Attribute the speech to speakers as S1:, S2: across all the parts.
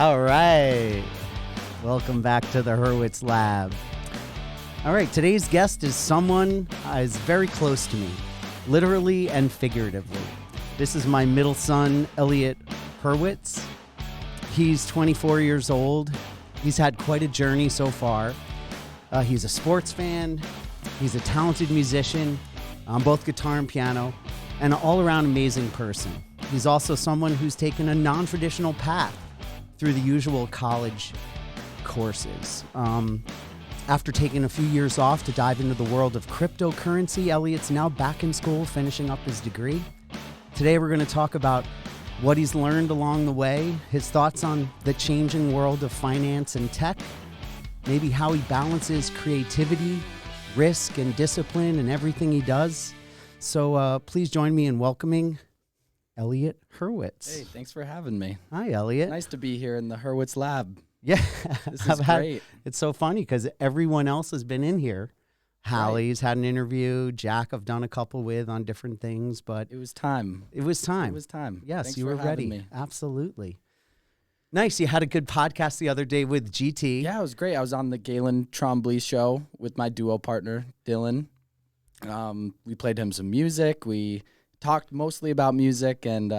S1: All right. Welcome back to the Hurwitz Lab. All right, today's guest is someone is very close to me, literally and figuratively. This is my middle son, Elliot Hurwitz. He's 24 years old. He's had quite a journey so far. He's a sports fan. He's a talented musician on both guitar and piano, and an all-around amazing person. He's also someone who's taken a non-traditional path through the usual college courses. After taking a few years off to dive into the world of cryptocurrency, Elliot's now back in school finishing up his degree. Today we're going to talk about what he's learned along the way, his thoughts on the changing world of finance and tech, maybe how he balances creativity, risk, and discipline in everything he does. So please join me in welcoming Elliot Hurwitz.
S2: Hey, thanks for having me.
S1: Hi, Elliot.
S2: Nice to be here in the Hurwitz Lab.
S1: Yeah.
S2: This is great.
S1: It's so funny because everyone else has been in here. Hallie's had an interview. Jack I've done a couple with on different things, but
S2: it was time.
S1: It was time.
S2: It was time.
S1: Yes,
S2: Thanks
S1: you
S2: for
S1: were ready.
S2: me.
S1: Absolutely. Nice. You had a good podcast the other day with GT.
S2: Yeah, it was great. I was on the Galen Trombley show with my duo partner, Dylan. We played him some music. We talked mostly about music, and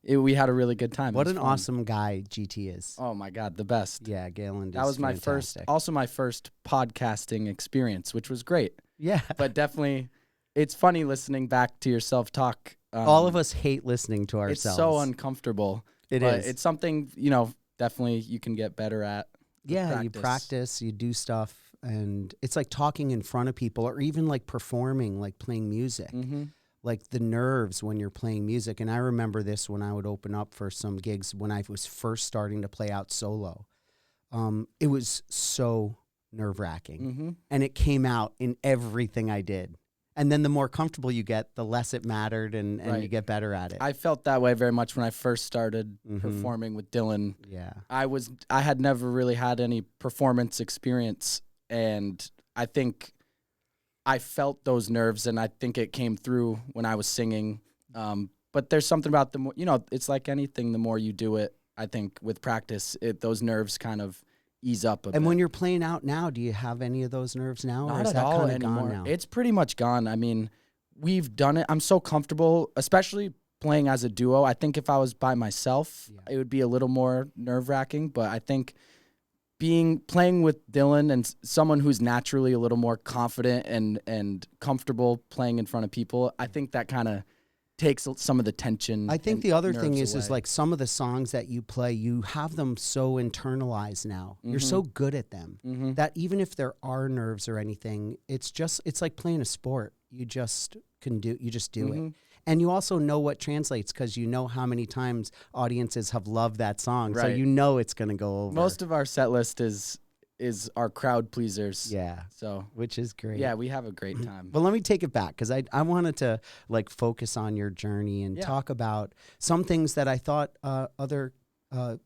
S2: we had a really good time.
S1: What an awesome guy GT is.
S2: Oh, my God, the best.
S1: Yeah, Galen is
S2: That was my
S1: fantastic.
S2: my first podcasting experience, which was great.
S1: Yeah.
S2: But definitely, it's funny listening back to yourself talk.
S1: All of us hate listening to ourselves.
S2: It's so uncomfortable.
S1: It
S2: but
S1: is.
S2: It's something, definitely you can get better at.
S1: Yeah, you practice, you do stuff, and it's like talking in front of people or even like performing, like playing music.
S2: Mm-hmm.
S1: Like the nerves when you're playing music. And I remember this when I would open up for some gigs when I was first starting to play out solo. It was so nerve-wracking.
S2: Mm-hmm.
S1: And it came out in everything I did. And then the more comfortable you get, the less it mattered, and
S2: Right.
S1: you get better at it.
S2: I felt that way very much when I first started performing with Dylan.
S1: Yeah.
S2: I had never really had any performance experience, and I think I felt those nerves, and I think it came through when I was singing. But there's something about the more, it's like anything, the more you do it, I think with practice, those nerves kind of ease up a bit.
S1: And when you're playing out now, do you have any of those nerves now?
S2: Not
S1: or is
S2: at
S1: that
S2: all
S1: kind of
S2: anymore.
S1: gone now?
S2: It's pretty much gone. I mean, we've done it. I'm so comfortable, especially playing as a duo. I think if I was by myself, it would be a little more nerve-wracking, but I think playing with Dylan and someone who's naturally a little more confident and comfortable playing in front of people, I think that kind of takes some of the tension.
S1: I think the other thing is
S2: away.
S1: like some of the songs that you play, you have them so internalized now. You're so good at them that even if there are nerves or anything, it's like playing a sport. You just do it. And you also know what translates because you know how many times audiences have loved that song.
S2: Right.
S1: So you know it's going to go over.
S2: Most of our set list is our crowd pleasers.
S1: Yeah.
S2: So
S1: which is great.
S2: yeah, we have a great time.
S1: But let me take it back because I wanted to like focus on your journey and talk about some things that I thought other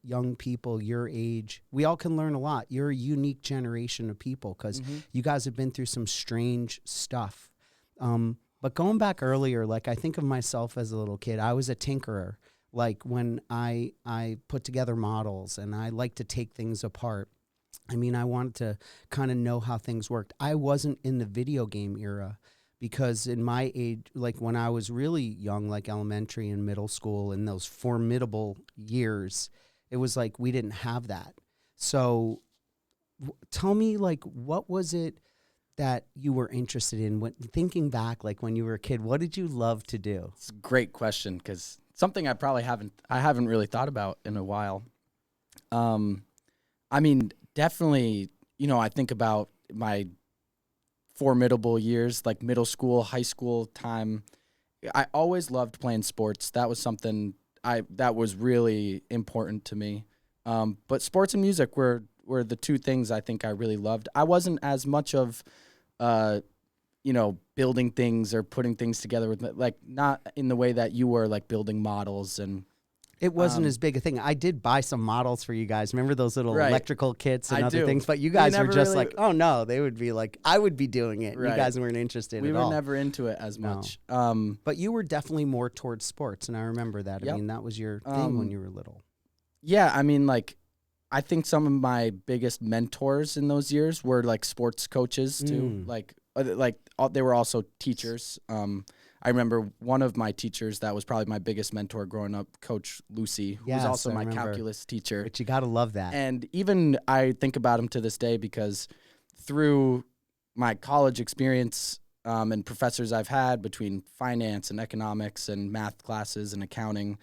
S1: young people your age, we all can learn a lot. You're a unique generation of people because you guys have been through some strange stuff. But going back earlier, like I think of myself as a little kid, I was a tinkerer. Like when I put together models and I like to take things apart. I mean, I wanted to kind of know how things worked. I wasn't in the video game era because in my age, like when I was really young, like elementary and middle school in those formidable years, it was like we didn't have that. So tell me, like, what was it that you were interested in when thinking back, like when you were a kid? What did you love to do?
S2: It's a great question because something I probably haven't really thought about in a while. I mean, definitely, I think about my formidable years, like middle school, high school time. I always loved playing sports. That was something that was really important to me. But sports and music were the two things I think I really loved. I wasn't as much of, building things or putting things together with, like, not in the way that you were, like building models and.
S1: It wasn't as big a thing. I did buy some models for you guys. Remember those little electrical kits and other things? But you guys were just like, oh, no. They would be like, I would be doing it. Right. You guys weren't interested at all.
S2: We were never into it as much.
S1: But you were definitely more towards sports, and I remember that. I mean, that was your thing when you were little.
S2: Yeah, I mean, like, I think some of my biggest mentors in those years were like sports coaches too. They were also teachers. I remember one of my teachers that was probably my biggest mentor growing up, Coach Lucy, who was also my calculus teacher.
S1: But you got to love that.
S2: And even I think about him to this day because through my college experience and professors I've had between finance and economics and math classes and accounting,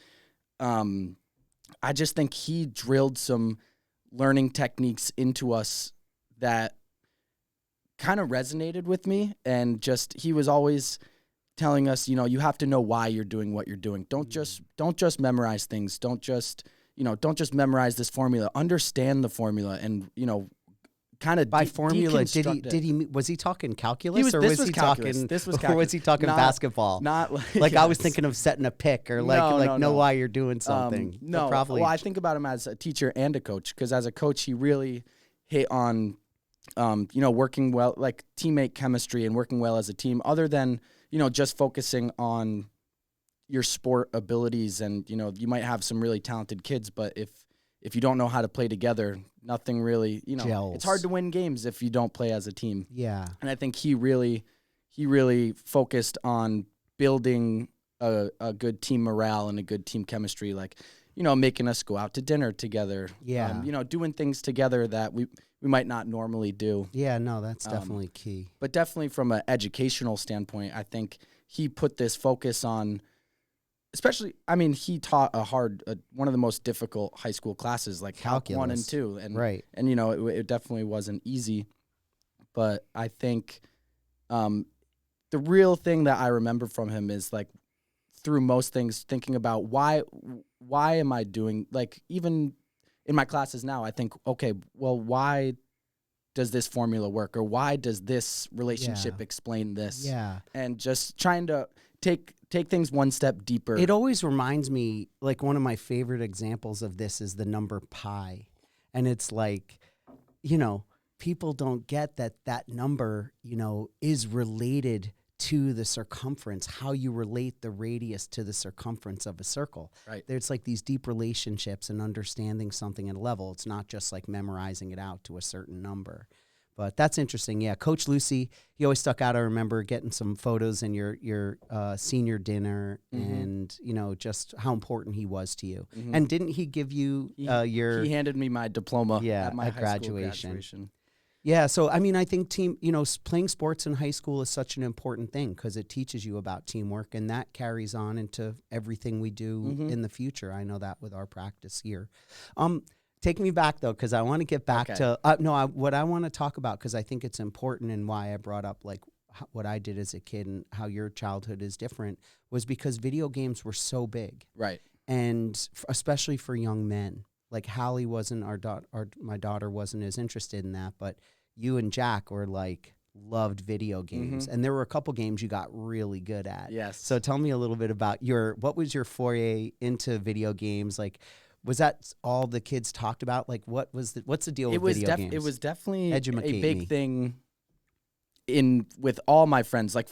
S2: I just think he drilled some learning techniques into us that kind of resonated with me. And just he was always telling us, you have to know why you're doing what you're doing. Don't just memorize things. Don't just memorize this formula. Understand the formula and, kind of
S1: by formula. Was he talking calculus
S2: or was he talking
S1: basketball?
S2: Not
S1: like I was thinking of setting a pick or know why you're doing something.
S2: No, probably. Well, I think about him as a teacher and a coach because as a coach, he really hit on, working well, like teammate chemistry and working well as a team other than, just focusing on your sport abilities. And, you might have some really talented kids, but if you don't know how to play together, nothing really,
S1: gels.
S2: It's hard to win games if you don't play as a team.
S1: Yeah.
S2: And I think he really focused on building a good team morale and a good team chemistry, like, making us go out to dinner together.
S1: Yeah.
S2: Doing things together that we might not normally do.
S1: Yeah, no, that's definitely key.
S2: But definitely from an educational standpoint, I think he put this focus on, especially, he taught one of the most difficult high school classes, like
S1: calculus
S2: 1 and 2. And,
S1: right.
S2: And, it definitely wasn't easy. But I think the real thing that I remember from him is, like, through most things, thinking about why am I doing, like, even in my classes now, I think, okay, well, why does this formula work? Or why does this relationship explain this?
S1: Yeah.
S2: And just trying to take things one step deeper.
S1: It always reminds me, like, one of my favorite examples of this is the number pi. And it's like, people don't get that number, is related to the circumference, how you relate the radius to the circumference of a circle.
S2: Right.
S1: There's like these deep relationships and understanding something at a level. It's not just like memorizing it out to a certain number. But that's interesting. Yeah, Coach Lucy, he always stuck out. I remember getting some photos in your senior dinner and, just how important he was to you. Mm-hmm. And didn't he give you
S2: He handed me my diploma at my high
S1: graduation.
S2: School graduation.
S1: Yeah, so, I think playing sports in high school is such an important thing because it teaches you about teamwork, and that carries on into everything we do in the future. I know that with our practice here. Take me back, though, because I want to get back to what I want to talk about, because I think it's important and why I brought up, like, what I did as a kid and how your childhood is different was because video games were so big.
S2: Right.
S1: And especially for young men. Like, Hallie wasn't, my daughter wasn't as interested in that, but you and Jack were, like, loved video games. And there were a couple games you got really good at.
S2: Yes.
S1: So tell me a little bit about what was your foray into video games? Like, was that all the kids talked about? Like, what's the deal with video games?
S2: It was definitely
S1: Educate
S2: a big
S1: me.
S2: thing with all my friends. Like,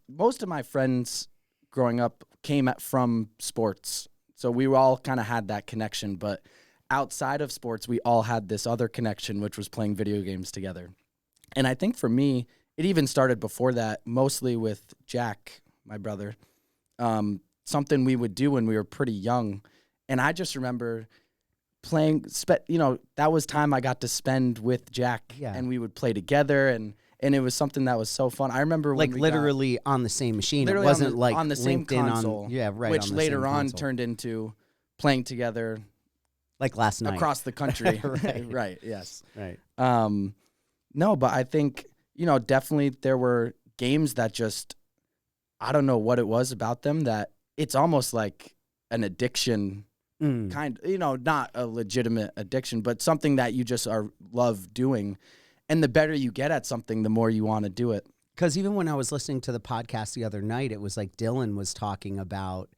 S2: most of my friends growing up came from sports. So we all kind of had that connection. But outside of sports, we all had this other connection, which was playing video games together. And I think for me, it even started before that, mostly with Jack, my brother. Something we would do when we were pretty young. And I just remember playing, that was time I got to spend with Jack.
S1: Yeah.
S2: And we would play together, and it was something that was so fun. I remember when
S1: like literally on the same machine. It
S2: wasn't
S1: on
S2: the same console. Which
S1: on
S2: later on
S1: console.
S2: turned into playing together.
S1: Like last night.
S2: Across the country.
S1: Right.
S2: Right, yes.
S1: Right.
S2: No, but I think, definitely there were games that just, I don't know what it was about them, that it's almost like an addiction, kind, not a legitimate addiction, but something that you just love doing. And the better you get at something, the more you want to do it.
S1: Because even when I was listening to the podcast the other night, it was like Dylan was talking about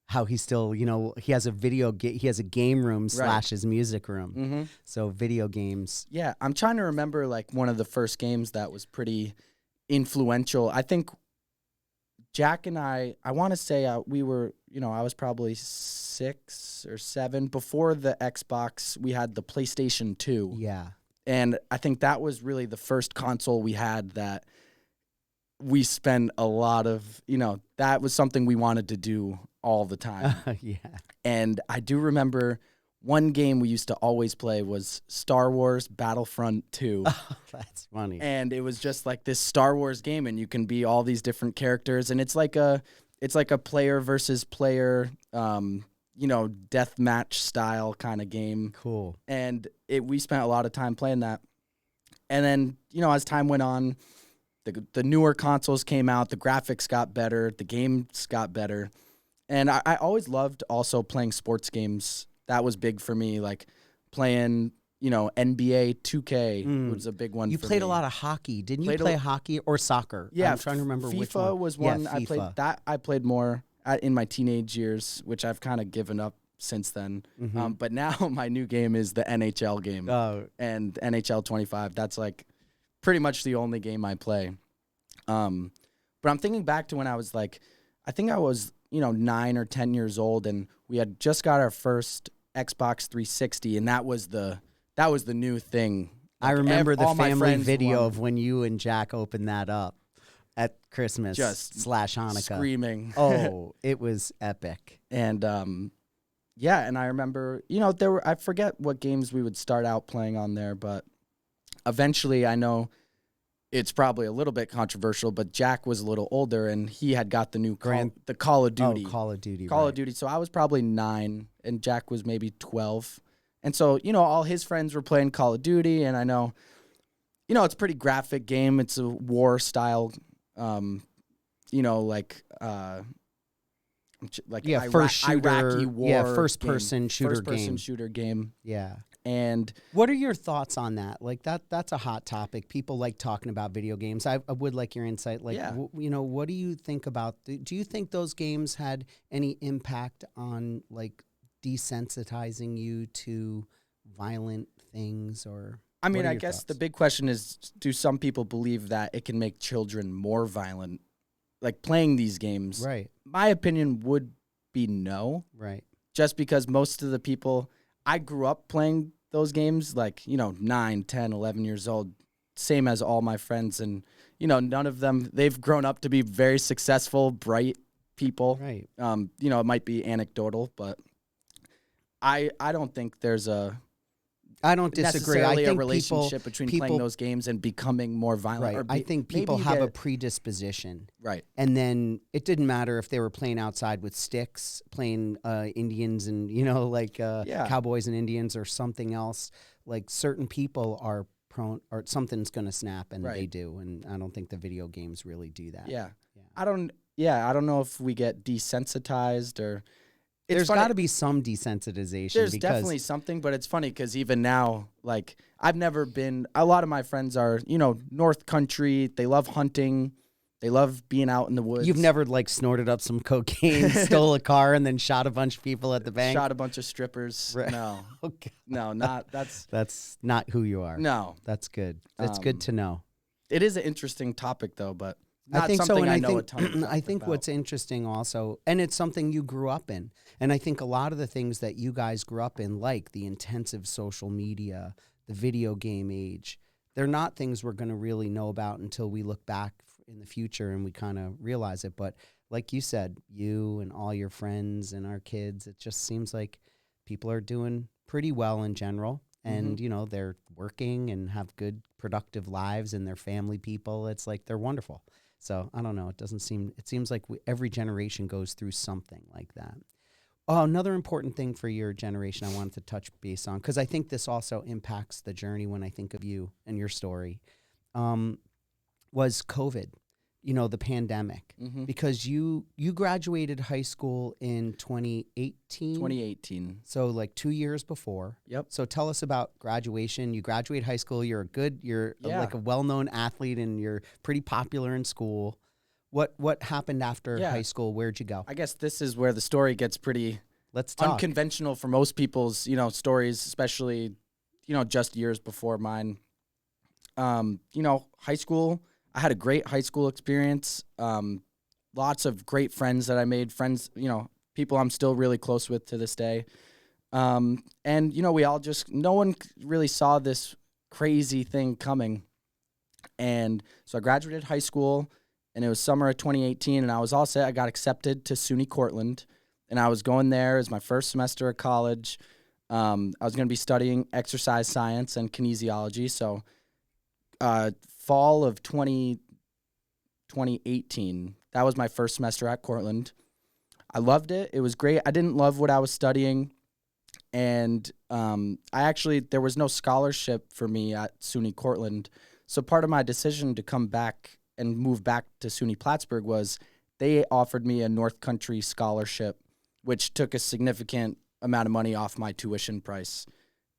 S1: how he still, he has a he has a game room / his music room.
S2: Mm-hmm.
S1: So video games.
S2: Yeah, I'm trying to remember, like, one of the first games that was pretty influential. I think Jack and I want to say we were, I was probably 6 or 7. Before the Xbox, we had the PlayStation 2.
S1: Yeah.
S2: And I think that was really the first console we had that we spent a lot of, that was something we wanted to do all the time.
S1: Yeah.
S2: And I do remember one game we used to always play was Star Wars Battlefront 2.
S1: Oh, that's funny.
S2: And it was just like this Star Wars game, and you can be all these different characters, and it's like a player versus player, death match style kind of game.
S1: Cool.
S2: And we spent a lot of time playing that. And then, as time went on, the newer consoles came out, the graphics got better, the games got better. And I always loved also playing sports games. That was big for me, like playing, NBA 2K was a big one.
S1: You
S2: for
S1: played
S2: me.
S1: a lot of hockey. Didn't you play hockey or soccer?
S2: Yeah.
S1: I'm trying to remember which one.
S2: FIFA was one
S1: Yeah,
S2: I played.
S1: FIFA.
S2: That I played more in my teenage years, which I've kind of given up since then. But now my new game is the NHL game. And NHL 25. That's like pretty much the only game I play. But I'm thinking back to when I was like, I think I was, 9 or 10 years old, and we had just got our first Xbox 360, and that was the new thing.
S1: I remember the
S2: all my
S1: family
S2: friends
S1: video
S2: won.
S1: of when you and Jack opened that up at Christmas
S2: Just
S1: / Hanukkah.
S2: Screaming.
S1: Oh, it was epic.
S2: And and I remember, I forget what games we would start out playing on there, but eventually I know it's probably a little bit controversial, but Jack was a little older, and he had got the new the Call of Duty.
S1: Oh, Call of Duty.
S2: Call of Duty. So I was probably 9, and Jack was maybe 12. And so, all his friends were playing Call of Duty, and I know, it's a pretty graphic game. It's a war style, like
S1: first shooter,
S2: Iraqi war
S1: first person shooter
S2: first person
S1: game.
S2: shooter game.
S1: Yeah.
S2: And
S1: what are your thoughts on that? Like that's a hot topic. People like talking about video games. I would like your insight. Like,
S2: Yeah.
S1: What do you think about? Do you think those games had any impact on like desensitizing you to violent things? Or
S2: I mean,
S1: what are
S2: I
S1: your
S2: guess
S1: thoughts?
S2: the big question is, do some people believe that it can make children more violent, like playing these games?
S1: Right.
S2: My opinion would be no,
S1: Right.
S2: just because most of the people, I grew up playing those games, like, 9, 10, 11 years old, same as all my friends. And, none of them, they've grown up to be very successful, bright people.
S1: Right.
S2: It might be anecdotal, but I don't think there's
S1: I don't disagree. I
S2: necessarily
S1: think
S2: a relationship between playing
S1: people-
S2: those games and becoming more violent.
S1: Right.
S2: Or
S1: I think people
S2: maybe you
S1: have a
S2: get-
S1: predisposition.
S2: right.
S1: And then it didn't matter if they were playing outside with sticks, playing Indians and, cowboys and Indians or something else. Like certain people are prone, or something's going to snap, and they
S2: Right.
S1: do. And I don't think the video games really do that.
S2: Yeah.
S1: Yeah.
S2: I don't know if we get desensitized or
S1: There's
S2: funny.
S1: got to be some desensitization.
S2: There's
S1: because,
S2: definitely something, but it's funny because even now, like, I've never been, a lot of my friends are, North Country. They love hunting. They love being out in the woods.
S1: You've never like snorted up some cocaine, stole a car, and then shot a bunch of people at the bank?
S2: shot a bunch of strippers.
S1: Right.
S2: No,
S1: Okay.
S2: no,
S1: That's not who you are.
S2: no.
S1: That's good. That's good to know.
S2: It is an interesting topic though, but not
S1: I think
S2: something
S1: so, and
S2: I know
S1: think,
S2: a ton
S1: I think
S2: about.
S1: what's interesting also, and it's something you grew up in, and I think a lot of the things that you guys grew up in, like the intensive social media, the video game age, they're not things we're going to really know about until we look back in the future and we kind of realize it. But like you said, you and all your friends and our kids, it just seems like people are doing pretty well in general. And, they're working and have good, productive lives, and they're family people. It's like they're wonderful. So I don't know. It seems like every generation goes through something like that. Oh, another important thing for your generation I wanted to touch base on, because I think this also impacts the journey when I think of you and your story, was COVID, the pandemic.
S2: Mhm.
S1: Because you graduated high school in 2018.
S2: 2018.
S1: So like 2 years before.
S2: Yep.
S1: So tell us about graduation. You graduate high school. You're
S2: Yeah.
S1: like a well-known athlete, and you're pretty popular in school. What happened after
S2: Yeah.
S1: high school? Where'd you go?
S2: I guess this is where the story gets pretty
S1: Let's talk.
S2: unconventional for most people's, stories, especially, just years before mine. High school, I had a great high school experience. lots of great friends that I made, friends, people I'm still really close with to this day. And, we all no one really saw this crazy thing coming. And so I graduated high school, and it was summer of 2018, and I was all set. I got accepted to SUNY Cortland, and I was going there as my first semester of college. I was going to be studying exercise science and kinesiology. So fall of 2018, that was my first semester at Cortland. I loved it. It was great. I didn't love what I was studying. And there was no scholarship for me at SUNY Cortland. So part of my decision to come back and move back to SUNY Plattsburgh was they offered me a North Country scholarship, which took a significant amount of money off my tuition price.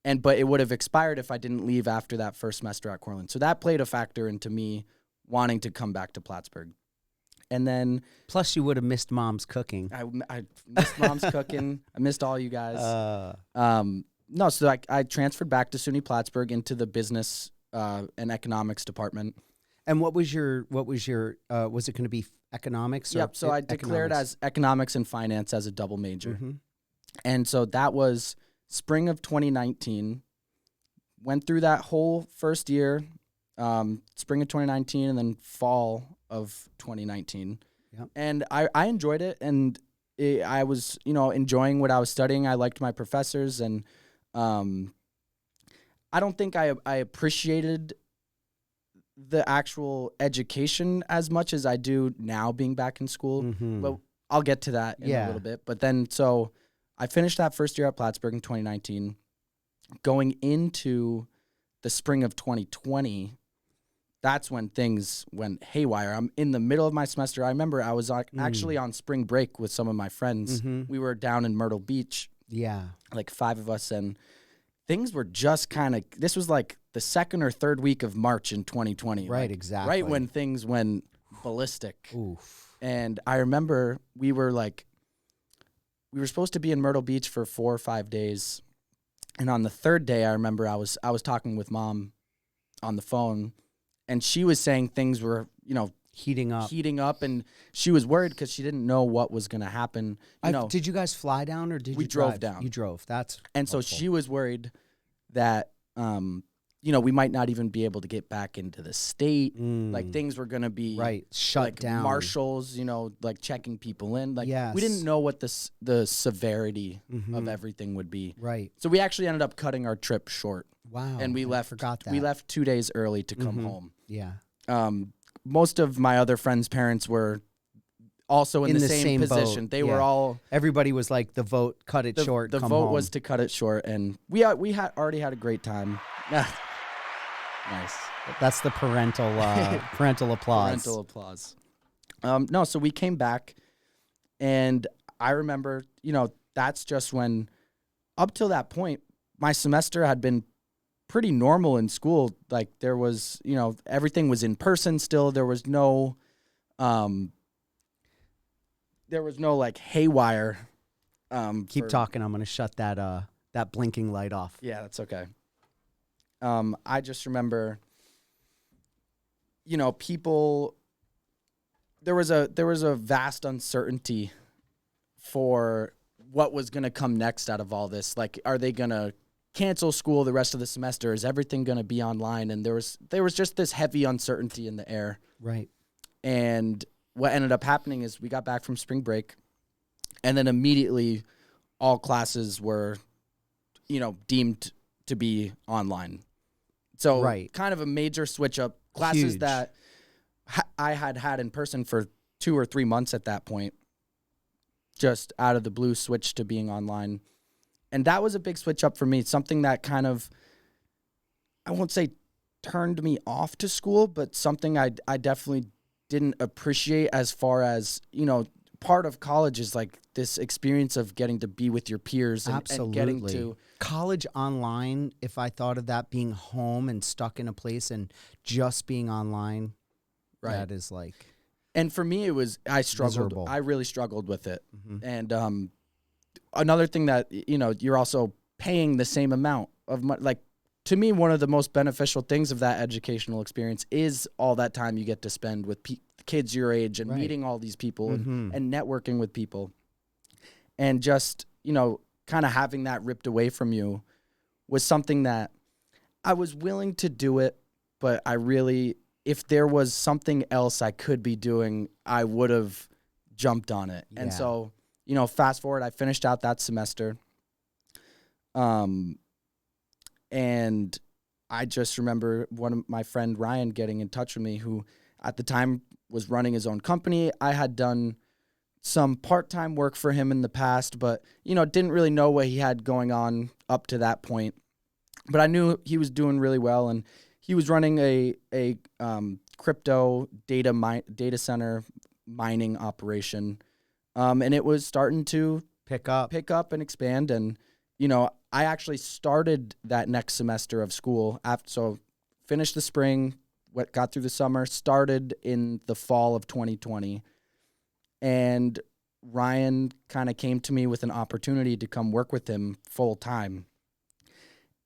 S2: But it would have expired if I didn't leave after that first semester at Cortland. So that played a factor into me wanting to come back to Plattsburgh. And then,
S1: plus, you would have missed Mom's cooking.
S2: I missed Mom's cooking. I missed all you guys. So I transferred back to SUNY Plattsburgh into the business and economics department.
S1: And what was your was it going to be economics?
S2: Yep. So I declared as economics and finance as a double major, and so that was spring of 2019. Went through that whole first year, spring of 2019, and then fall of 2019.
S1: Yep.
S2: And I enjoyed it, and I was, enjoying what I was studying. I liked my professors, and I don't think I appreciated the actual education as much as I do now being back in school. But I'll get to that in a little bit. But then, so I finished that first year at Plattsburgh in 2019. Going into the spring of 2020, that's when things went haywire. I'm in the middle of my semester. I remember I was actually on spring break with some of my friends. We were down in Myrtle Beach.
S1: Yeah.
S2: Like 5 of us. And things were just kind of, this was like the second or third week of March in 2020.
S1: Right, exactly.
S2: Right when things went ballistic.
S1: Oof.
S2: And I remember we were supposed to be in Myrtle Beach for 4 or 5 days. And on the third day, I remember I was talking with Mom on the phone, and she was saying things were, heating up, and she was worried because she didn't know what was going to happen.
S1: Did you guys fly down, or did
S2: we
S1: you
S2: drove
S1: drive?
S2: down?
S1: You drove. That's
S2: and
S1: helpful.
S2: So she was worried that we might not even be able to get back into the state. Like things were going to be
S1: shut down.
S2: Marshals, like checking people in. Like
S1: yes.
S2: We didn't know what the severity of everything would be.
S1: Right.
S2: So we actually ended up cutting our trip short.
S1: Wow.
S2: And we
S1: forgot that.
S2: We left 2 days early to come home.
S1: Yeah.
S2: Most of my other friends' parents were also in the same position.
S1: Boat.
S2: They were all.
S1: Everybody was like, the vote, cut it short.
S2: The
S1: come
S2: vote
S1: home.
S2: was to cut it short, and we had already had a great time. Nice.
S1: That's the parental applause.
S2: Parental applause. No, so we came back, and I remember, that's just when, up till that point, my semester had been pretty normal in school. Like there was, everything was in person still. There was no like haywire.
S1: Keep talking. I'm going to shut that blinking light off.
S2: Yeah, that's okay. I just remember, people, there was a vast uncertainty for what was going to come next out of all this. Like, are they going to cancel school the rest of the semester? Is everything going to be online? And there was just this heavy uncertainty in the air.
S1: Right.
S2: And what ended up happening is we got back from spring break, and then immediately all classes were, deemed to be online. So kind of a major switch up. Classes
S1: Huge.
S2: that I had in person for 2 or 3 months at that point, just out of the blue switched to being online. And that was a big switch up for me. Something that kind of, I won't say turned me off to school, but something I definitely didn't appreciate, as far as, part of college is like this experience of getting to be with your peers and getting to
S1: college online. If I thought of that being home and stuck in a place and just being online, that is like.
S2: And for me, I struggled.
S1: Miserable.
S2: I really struggled with it. And another thing that, you're also paying the same amount of money. Like, to me, one of the most beneficial things of that educational experience is all that time you get to spend with kids your age and meeting all these people and networking with people. And just, kind of having that ripped away from you was something that I was willing to do it, but if there was something else I could be doing, I would have jumped on it. Yeah. And so, fast forward, I finished out that semester. And I just remember one of my friend Ryan getting in touch with me, who at the time was running his own company. I had done some part-time work for him in the past, but, didn't really know what he had going on up to that point. But I knew he was doing really well, and he was running a crypto data center mining operation, and it was starting to pick up and expand. And I actually started that next semester of school so finished the spring, got through the summer, started in the fall of 2020, and Ryan kind of came to me with an opportunity to come work with him full time.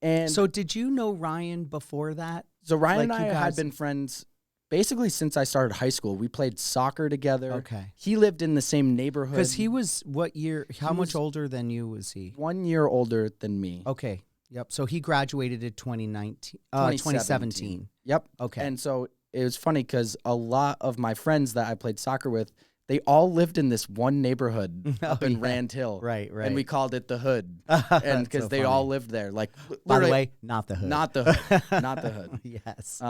S2: And
S1: so did you know Ryan before that?
S2: So Ryan and I had been friends basically since I started high school. We played soccer together. Okay. He lived in the same neighborhood.
S1: Because he was what year? How much older than you was he?
S2: 1 year older than me.
S1: Okay. Yep. So he graduated in 2017.
S2: Yep.
S1: Okay.
S2: And so it was funny because a lot of my friends that I played soccer with, they all lived in this one neighborhood up in Rand Hill.
S1: Right.
S2: And we called it the Hood. And because they all lived there. Like,
S1: by the way, not the Hood.
S2: Not the Hood. Not the Hood.
S1: Yes.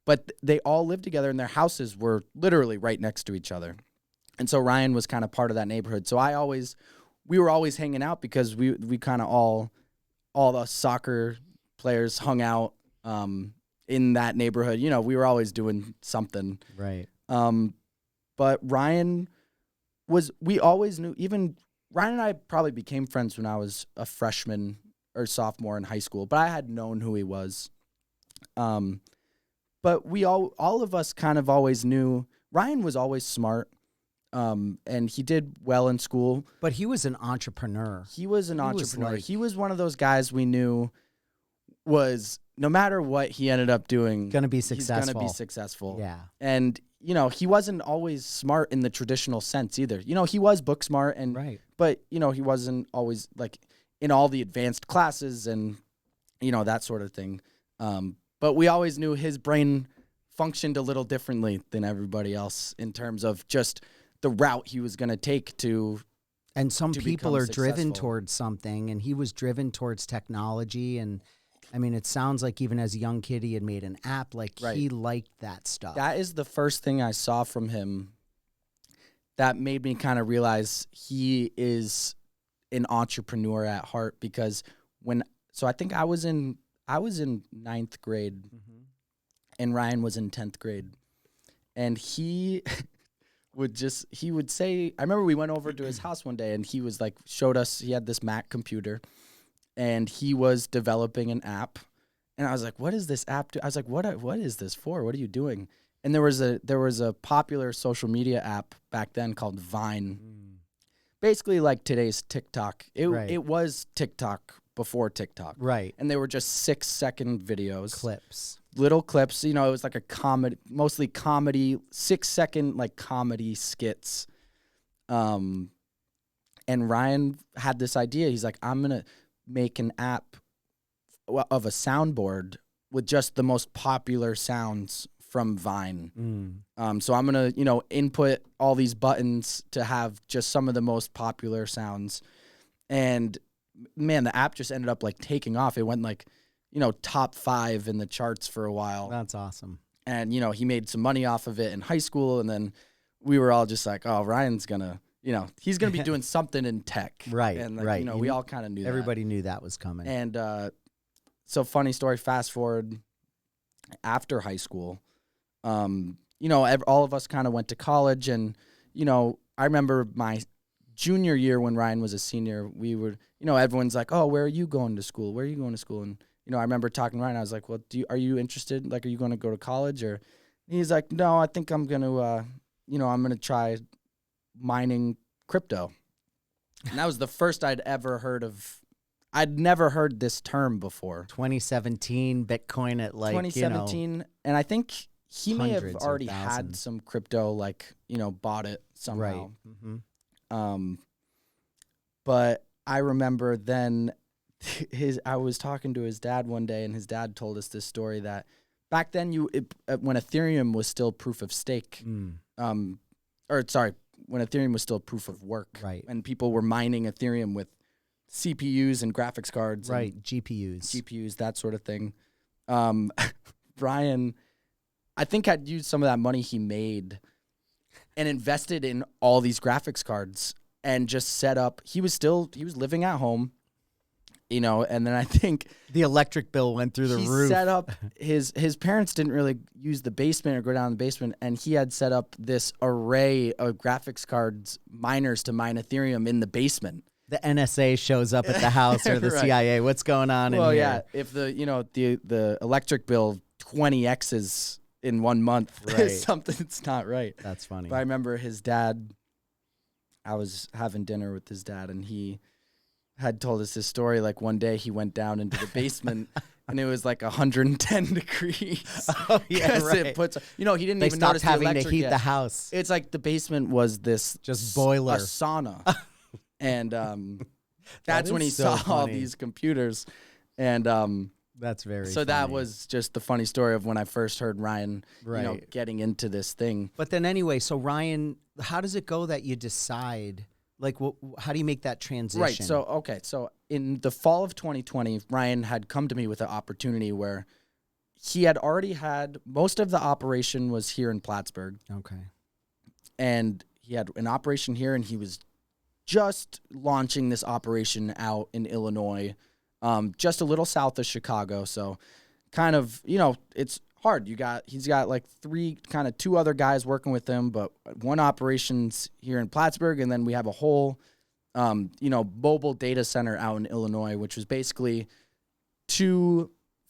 S2: But they all lived together, and their houses were literally right next to each other. And so Ryan was kind of part of that neighborhood. So we were always hanging out because we kind of all the soccer players hung out in that neighborhood. We were always doing something.
S1: Right.
S2: But Ryan we always knew, even Ryan and I probably became friends when I was a freshman or sophomore in high school, but I had known who he was. But we all of us kind of always knew Ryan was always smart, and he did well in school.
S1: But he was an entrepreneur.
S2: He was He was one of those guys we knew was, no matter what he ended up doing,
S1: going to be successful.
S2: He's going to be successful.
S1: Yeah.
S2: And, he wasn't always smart in the traditional sense either. He was book smart, and but, he wasn't always like in all the advanced classes and, that sort of thing. But we always knew his brain functioned a little differently than everybody else in terms of just the route he was going to take to.
S1: And some people are driven towards something, and he was driven towards technology. And I mean, it sounds like even as a young kid, he had made an app. Like he liked that stuff.
S2: That is the first thing I saw from him that made me kind of realize he is an entrepreneur at heart. Because I think I was in 9th grade, and Ryan was in 10th grade, and he would say, I remember we went over to his house one day, and he was like, showed us, he had this Mac computer, and he was developing an app, and I was like, what is this app do? I was like, what is this for? What are you doing? And there was a popular social media app back then called Vine, basically like today's TikTok. It was TikTok before TikTok.
S1: Right.
S2: And they were just 6-second videos.
S1: Little
S2: clips. It was like a comedy, mostly comedy, 6-second like comedy skits. And Ryan had this idea. He's like, I'm going to make an app of a soundboard with just the most popular sounds from Vine. So I'm going to, input all these buttons to have just some of the most popular sounds. And man, the app just ended up like taking off. It went like, top 5 in the charts for a while.
S1: That's awesome.
S2: And, he made some money off of it in high school. And then we were all just like, oh, Ryan's going to, he's going to be doing something in tech.
S1: Right.
S2: And like, we all kind of knew
S1: everybody knew that was coming.
S2: And so funny story, fast forward after high school, all of us kind of went to college. And, I remember my junior year when Ryan was a senior, we were, everyone's like, oh, where are you going to school? Where are you going to school? And, I remember talking to Ryan. I was like, well, are you interested? Like, are you going to go to college? Or he's like, no, I think I'm going to, I'm going to try mining crypto. And that was the first I'd ever heard of. I'd never heard this term before.
S1: 2017 Bitcoin at like,
S2: 2017. And I think he may have
S1: hundreds or
S2: already had
S1: thousands.
S2: some crypto, like, bought it somehow.
S1: Right. Mm-hmm.
S2: But I remember then I was talking to his dad one day, and his dad told us this story that back then when Ethereum was still proof of stake, when Ethereum was still proof of work,
S1: Right.
S2: and people were mining Ethereum with CPUs and graphics cards,
S1: Right.
S2: and
S1: GPUs,
S2: that sort of thing. Ryan, I think, had used some of that money he made and invested in all these graphics cards and just set up. He was living at home, and then I think
S1: the electric bill went through the
S2: he
S1: roof.
S2: set up his parents didn't really use the basement or go down the basement, and he had set up this array of graphics cards miners to mine Ethereum in the basement.
S1: The NSA shows up at the house or the
S2: Right.
S1: CIA. What's going on in here?
S2: Well, yeah, if the electric bill 20x's in 1 month,
S1: Right.
S2: something's not right.
S1: That's funny.
S2: But I remember his dad. I was having dinner with his dad, and he had told us this story. Like, one day he went down into the basement, and it was like 110 degrees.
S1: Oh, yeah,
S2: 'Cause
S1: right.
S2: it puts, he didn't
S1: They
S2: even
S1: stopped
S2: notice the
S1: having to
S2: electric
S1: heat
S2: yet.
S1: the house.
S2: It's like the basement was this
S1: Just boiler.
S2: a sauna, and that's when he
S1: is so
S2: saw all
S1: funny.
S2: these computers, and
S1: That's very
S2: so that
S1: funny.
S2: was just the funny story of when I first heard Ryan,
S1: Right.
S2: getting into this thing.
S1: But then anyway, so Ryan, how does it go that you decide? Like, how do you make that transition?
S2: Right. So in the fall of 2020, Ryan had come to me with an opportunity where he had already had most of the operation was here in Plattsburgh,
S1: Okay.
S2: and he had an operation here, and he was just launching this operation out in Illinois, just a little south of Chicago. So kind of, it's hard. He's got like two other guys working with him, but one operation's here in Plattsburgh, and then we have a whole, mobile data center out in Illinois, which was basically 2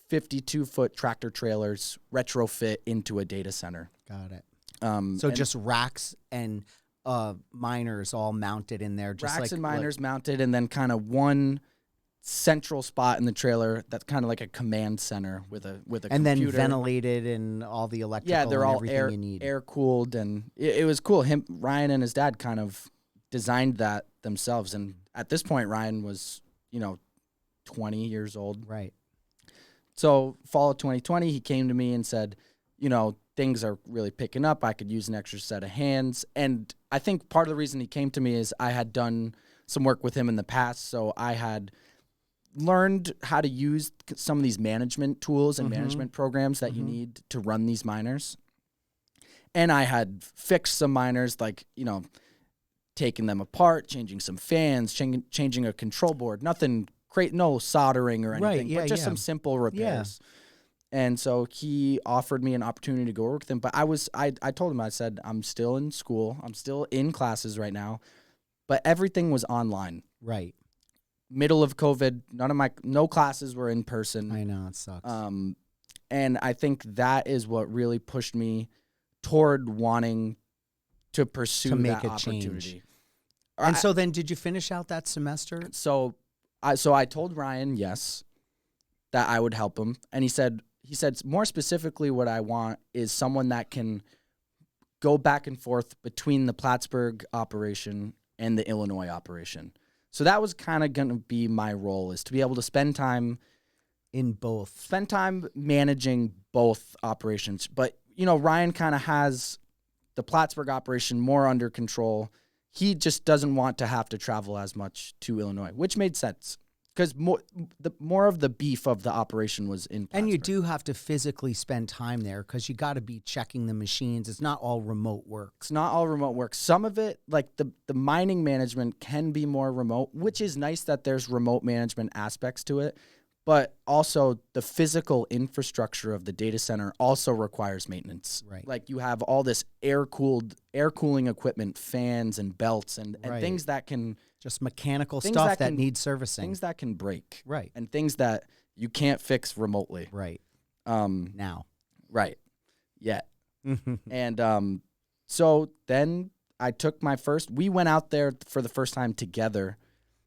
S2: 52-foot tractor trailers retrofit into a data center.
S1: Got it.
S2: So
S1: Just racks and miners all mounted in there. Just
S2: racks
S1: like,
S2: and miners mounted, and then kind of one central spot in the trailer that's kind of like a command center with a
S1: and then
S2: computer.
S1: ventilated and all the electrical.
S2: Yeah, they're
S1: and
S2: all
S1: everything you need.
S2: air cooled, and it was cool. Ryan and his dad kind of designed that themselves, and at this point, Ryan was 20 years old.
S1: Right.
S2: So fall of 2020, he came to me and said, things are really picking up. I could use an extra set of hands, and I think part of the reason he came to me is I had done some work with him in the past, so I had learned how to use some of these management tools and management programs that you need to run these miners. And I had fixed some miners, like, taking them apart, changing some fans, changing a control board, no soldering or anything,
S1: Right,
S2: but just some simple repairs. And so he offered me an opportunity to go work with him. But I told him, I said, I'm still in school. I'm still in classes right now, but everything was online.
S1: Right.
S2: Middle of COVID, no classes were in person.
S1: I know, it sucks.
S2: And I think that is what really pushed me toward wanting to pursue
S1: To make
S2: that
S1: a
S2: opportunity.
S1: change. And so then did you finish out that semester?
S2: So I told Ryan, yes, that I would help him. And he said more specifically what I want is someone that can go back and forth between the Plattsburgh operation and the Illinois operation. So that was kind of going to be my role, is to be able to spend time managing both operations. But, Ryan kind of has the Plattsburgh operation more under control. He just doesn't want to have to travel as much to Illinois, which made sense because more of the beef of the operation was in Plattsburgh.
S1: And you do have to physically spend time there because you got to be checking the machines. It's not all remote work.
S2: It's not all remote work. Some of it, like the mining management, can be more remote, which is nice that there's remote management aspects to it. But also the physical infrastructure of the data center also requires maintenance.
S1: Right.
S2: Like you have all this air cooling equipment, fans and belts and things that can
S1: Just mechanical
S2: things
S1: stuff
S2: that
S1: that
S2: can-
S1: needs servicing.
S2: things that can break.
S1: Right.
S2: And things that you can't fix remotely.
S1: Right. Now.
S2: Right. Yet. And so then I took we went out there for the first time together.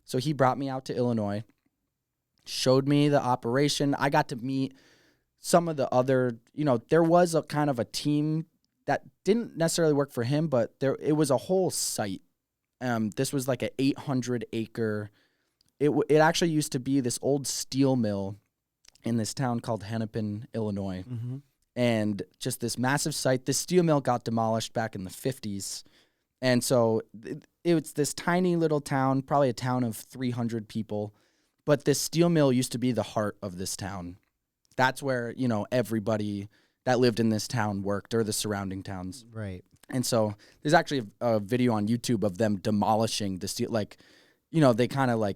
S2: So he brought me out to Illinois, showed me the operation. I got to meet some of the other, there was a kind of a team that didn't necessarily work for him, but it was a whole site. This was like an 800-acre. It actually used to be this old steel mill in this town called Hennepin, Illinois.
S1: Mm-hmm.
S2: And just this massive site. This steel mill got demolished back in the 50s. And so it was this tiny little town, probably a town of 300 people. But this steel mill used to be the heart of this town. That's where, everybody that lived in this town worked, or the surrounding towns.
S1: Right.
S2: And so there's actually a video on YouTube of them demolishing the steel. They kind of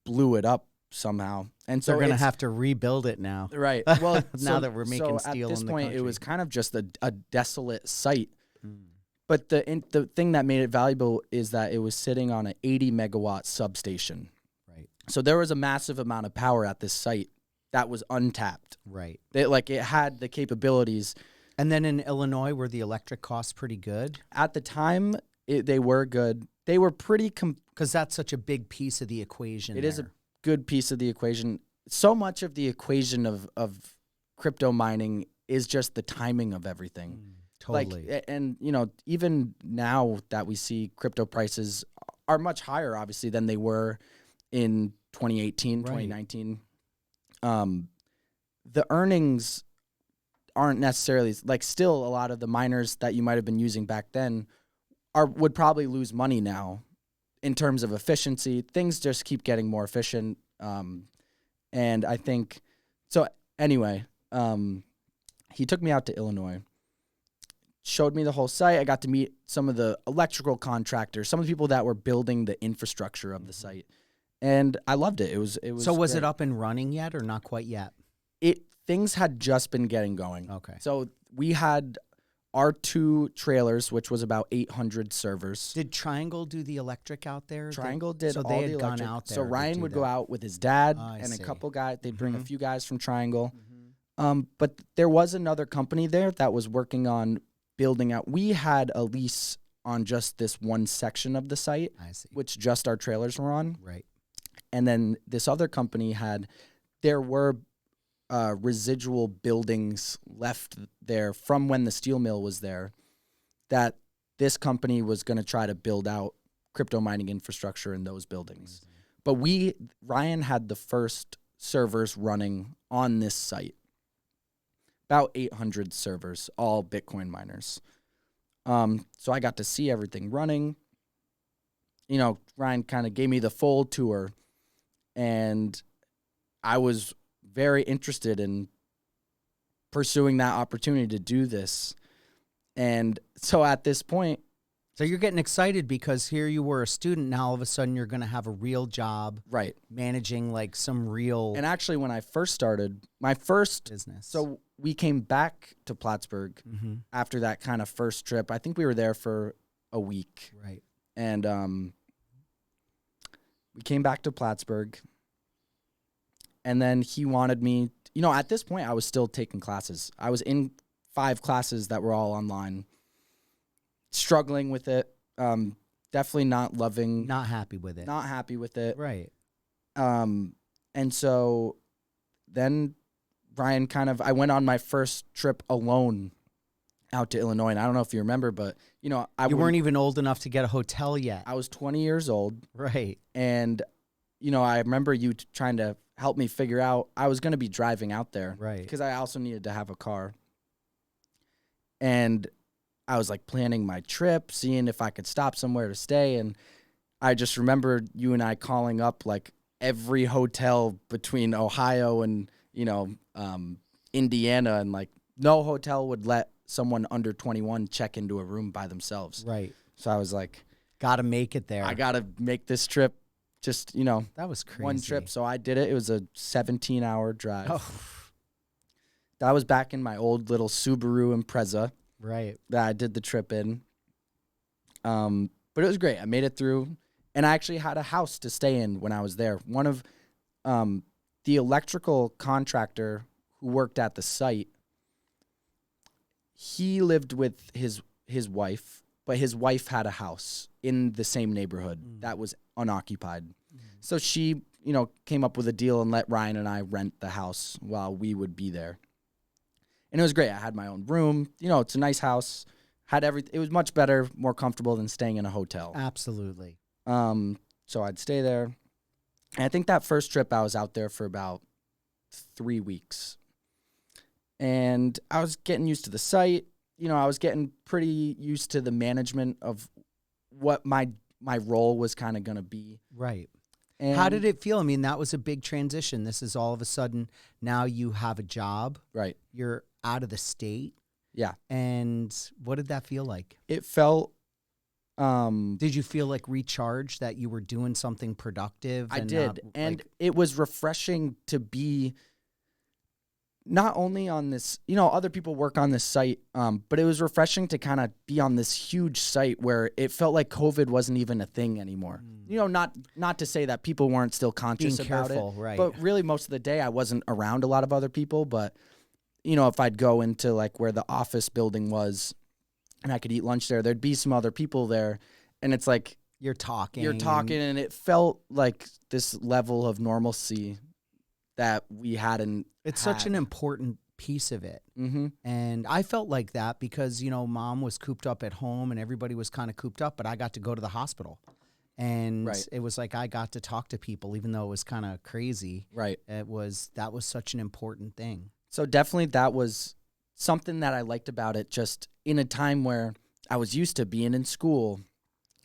S2: blew it up somehow. And so
S1: they're going to have to rebuild it now.
S2: Right. Well,
S1: now that we're making steel
S2: at this
S1: in the
S2: point,
S1: country.
S2: it was kind of just a desolate site.
S1: Mm.
S2: But the thing that made it valuable is that it was sitting on an 80-megawatt substation.
S1: Right.
S2: So there was a massive amount of power at this site that was untapped.
S1: Right.
S2: It had the capabilities.
S1: And then in Illinois, were the electric costs pretty good?
S2: At the time, they were good. They were pretty...
S1: Because that's such a big piece of the equation.
S2: It is a good piece of the equation. So much of the equation of crypto mining is just the timing of everything.
S1: Totally.
S2: And even now that we see crypto prices are much higher, obviously, than they were in 2018,
S1: Right.
S2: 2019. The earnings aren't necessarily still a lot of the miners that you might have been using back then would probably lose money now in terms of efficiency. Things just keep getting more efficient. And I think, so anyway, he took me out to Illinois, showed me the whole site. I got to meet some of the electrical contractors, some of the people that were building the infrastructure of the site. And I loved it. It was.
S1: So was
S2: great.
S1: it up and running yet or not quite yet?
S2: Things had just been getting going.
S1: Okay.
S2: So we had our 2 trailers, which was about 800 servers.
S1: Did Triangle do the electric out there?
S2: Triangle did
S1: so
S2: all
S1: they
S2: the
S1: had
S2: electric.
S1: gone out there.
S2: So
S1: to
S2: Ryan
S1: do
S2: would
S1: that.
S2: go out with his dad
S1: I
S2: and
S1: see.
S2: a couple guys. They'd bring a
S1: Mhm.
S2: few guys from Triangle.
S1: Mm-hmm.
S2: But there was another company there that was working on building out. We had a lease on just this one section of the site,
S1: I see.
S2: which just our trailers were on.
S1: Right.
S2: And then this other company there were residual buildings left there from when the steel mill was there that this company was going to try to build out crypto mining infrastructure in those buildings. But Ryan had the first servers running on this site. About 800 servers, all Bitcoin miners. So I got to see everything running. Ryan kind of gave me the full tour, and I was very interested in pursuing that opportunity to do this. And so at this point...
S1: So you're getting excited because here you were a student. Now all of a sudden you're going to have a real job.
S2: Right.
S1: Managing some real
S2: And actually, when I first started, my first...
S1: business.
S2: So we came back to Plattsburgh
S1: Mm-hmm.
S2: after that kind of first trip. I think we were there for a week.
S1: Right.
S2: And we came back to Plattsburgh. And then he wanted me... at this point, I was still taking classes. I was in 5 classes that were all online. Struggling with it. Definitely not loving...
S1: Not happy with it.
S2: Not happy with it.
S1: Right.
S2: And so then Ryan I went on my first trip alone out to Illinois. And I don't know if you remember, but, you
S1: weren't even old enough to get a hotel yet.
S2: I was 20 years old.
S1: Right.
S2: And, I remember you trying to help me figure out I was going to be driving out there.
S1: Right.
S2: Because I also needed to have a car. And I was planning my trip, seeing if I could stop somewhere to stay. And I just remember you and I calling up every hotel between Ohio and, Indiana. And no hotel would let someone under 21 check into a room by themselves.
S1: Right.
S2: So I was like,
S1: got to make it there.
S2: I got to make this trip just,
S1: that was crazy.
S2: one trip. So I did it. It was a 17-hour drive.
S1: Oh.
S2: That was back in my old little Subaru Impreza.
S1: Right.
S2: That I did the trip in. But it was great. I made it through, and I actually had a house to stay in when I was there. One of the electrical contractor who worked at the site, he lived with his wife, but his wife had a house in the same neighborhood that was unoccupied. So she, came up with a deal and let Ryan and I rent the house while we would be there. And it was great. I had my own room. It's a nice house. Had everything. It was much better, more comfortable than staying in a hotel.
S1: Absolutely.
S2: So I'd stay there. And I think that first trip I was out there for about 3 weeks. And I was getting used to the site. I was getting pretty used to the management of what my role was kind of going to be.
S1: Right.
S2: And
S1: how did it feel? I mean, that was a big transition. This is all of a sudden, now you have a job.
S2: Right.
S1: You're out of the state.
S2: Yeah.
S1: And what did that feel like?
S2: It felt...
S1: did you feel like recharged that you were doing something productive?
S2: I did. It was refreshing to be not only on this, other people work on this site, but it was refreshing to kind of be on this huge site where it felt like COVID wasn't even a thing anymore. Not to say that people weren't still conscious
S1: being
S2: about
S1: careful,
S2: it,
S1: right?
S2: but really most of the day I wasn't around a lot of other people. But if I'd go into like where the office building was, and I could eat lunch there, there'd be some other people there, and it's like
S1: you're talking,
S2: and it felt like this level of normalcy that we hadn't.
S1: It's such an important piece of it.
S2: Mm-hmm.
S1: And I felt like that because, mom was cooped up at home and everybody was kind of cooped up, but I got to go to the hospital. And it was like I got to talk to people, even though it was kind of crazy.
S2: Right.
S1: That was such an important thing.
S2: So definitely that was something that I liked about it, just in a time where I was used to being in school.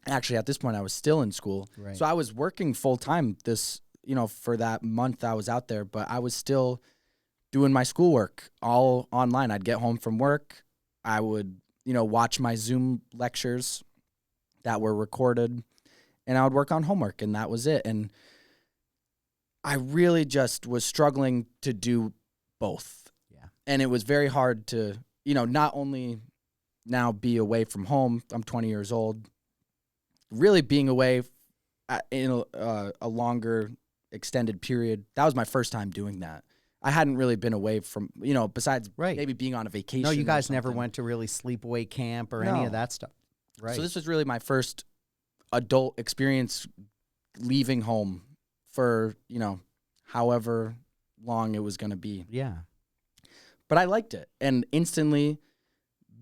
S2: Actually, at this point, I was still in school.
S1: Right.
S2: So I was working full time for that month I was out there, but I was still doing my schoolwork all online. I'd get home from work. I would, watch my Zoom lectures that were recorded, and I would work on homework, and that was it. And I really just was struggling to do both.
S1: Yeah.
S2: And it was very hard to, not only now be away from home, I'm 20 years old, really being away in a longer extended period. That was my first time doing that. I hadn't really been away from, besides maybe being on a vacation.
S1: No, you guys never went to really sleepaway camp or any of that stuff. Right.
S2: So this was really my first adult experience leaving home for, however long it was going to be.
S1: Yeah.
S2: But I liked it and instantly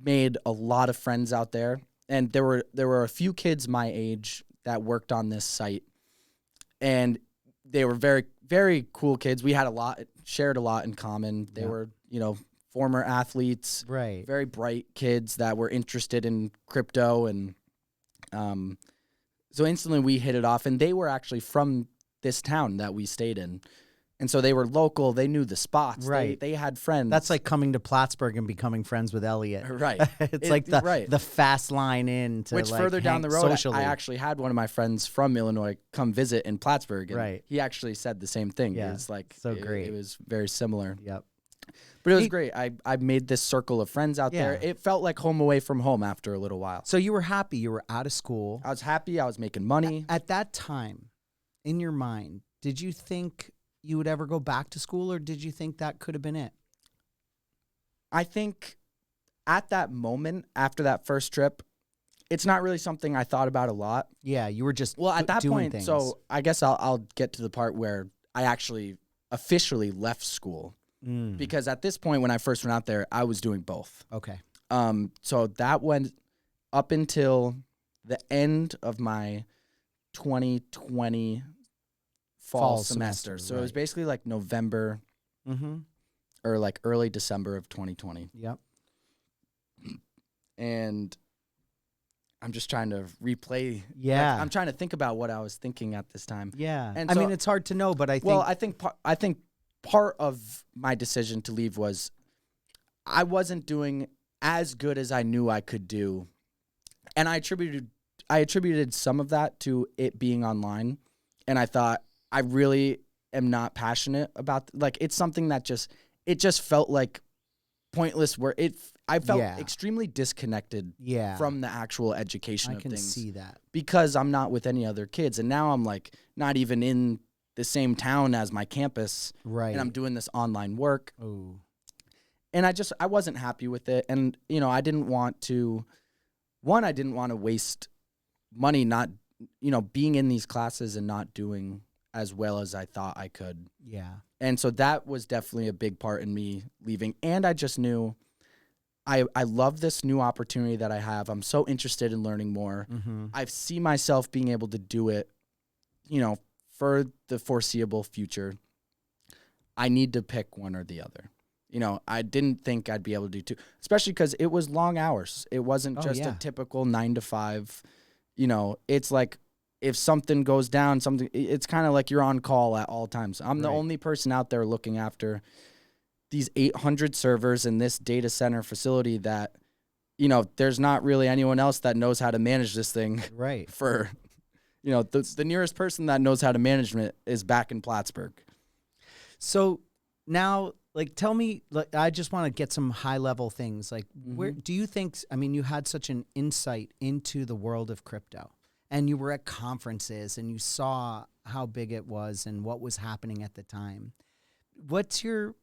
S2: made a lot of friends out there. And there were a few kids my age that worked on this site, and they were very, very cool kids. We had shared a lot in common. They were, former athletes,
S1: right?
S2: Very bright kids that were interested in crypto, and so instantly we hit it off. And they were actually from this town that we stayed in. And so they were local. They knew the spots.
S1: Right.
S2: They had friends.
S1: That's like coming to Plattsburgh and becoming friends with Elliot.
S2: Right.
S1: It's like the fast line in to
S2: which
S1: like
S2: further down the road,
S1: socially.
S2: I actually had one of my friends from Illinois come visit in Plattsburgh. And
S1: right.
S2: he actually said the same thing.
S1: Yeah.
S2: It was like
S1: so great.
S2: It was very similar.
S1: Yep.
S2: But it was great. I made this circle of friends out there. It felt like home away from home after a little while.
S1: So you were happy. You were out of school.
S2: I was happy. I was making money.
S1: At that time, in your mind, did you think you would ever go back to school, or did you think that could have been it?
S2: I think at that moment, after that first trip, it's not really something I thought about a lot.
S1: Yeah, you were just
S2: at that
S1: doing
S2: point.
S1: things.
S2: So I guess I'll get to the part where I actually officially left school, because at this point when I first went out there, I was doing both.
S1: Okay.
S2: So that went up until the end of my 2020 fall semester. So it was basically like November or like early December of 2020.
S1: Yep.
S2: And I'm just trying to replay.
S1: Yeah.
S2: Like, I'm trying to think about what I was thinking at this time.
S1: Yeah.
S2: And
S1: I
S2: so,
S1: mean, it's hard to know, but I think.
S2: Well, I think part of my decision to leave was I wasn't doing as good as I knew I could do. And I attributed some of that to it being online. And I thought, I really am not passionate about, like, it's something that it just felt like pointless where I felt extremely disconnected from the actual education of things.
S1: I can see that.
S2: Because I'm not with any other kids. And now I'm like not even in the same town as my campus.
S1: Right.
S2: And I'm doing this online work.
S1: Oh.
S2: And I wasn't happy with it. And, I didn't want to waste money not, being in these classes and not doing as well as I thought I could.
S1: Yeah.
S2: And so that was definitely a big part in me leaving. And I just knew I love this new opportunity that I have. I'm so interested in learning more.
S1: Mm-hmm.
S2: I see myself being able to do it, for the foreseeable future. I need to pick one or the other. I didn't think I'd be able to do two, especially because it was long hours. It wasn't just a typical 9 to 5. It's like if something goes down, it's kind of like you're on call at all times. I'm the only person out there looking after these 800 servers in this data center facility that, there's not really anyone else that knows how to manage this thing.
S1: Right.
S2: For, the nearest person that knows how to manage it is back in Plattsburgh.
S1: So now, tell me, I just want to get some high level things. Where do you think, you had such an insight into the world of crypto, and you were at conferences and you saw how big it was and what was happening at the time. What's your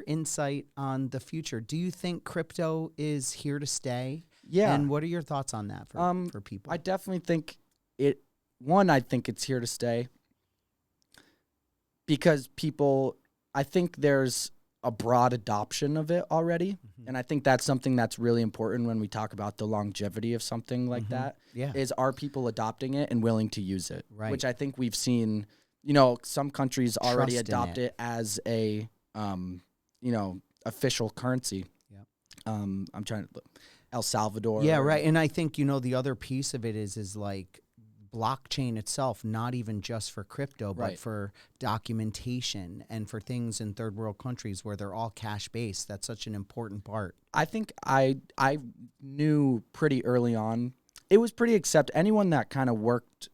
S1: insight on the future? Do you think crypto is here to stay?
S2: Yeah.
S1: And what are your thoughts on that for people?
S2: I definitely think I think it's here to stay because I think there's a broad adoption of it already. Mm-hmm. And I think that's something that's really important when we talk about the longevity of something like that.
S1: Yeah.
S2: Is, are people adopting it and willing to use it?
S1: Right.
S2: Which I think we've seen, some countries already adopt it as a, official currency.
S1: Yeah.
S2: I'm trying to look. El Salvador.
S1: Yeah, right. And I think, the other piece of it is blockchain itself, not even just for crypto, but for documentation and for things in third world countries where they're all cash based. That's such an important part.
S2: I think I knew pretty early on, it was pretty anyone that kind of worked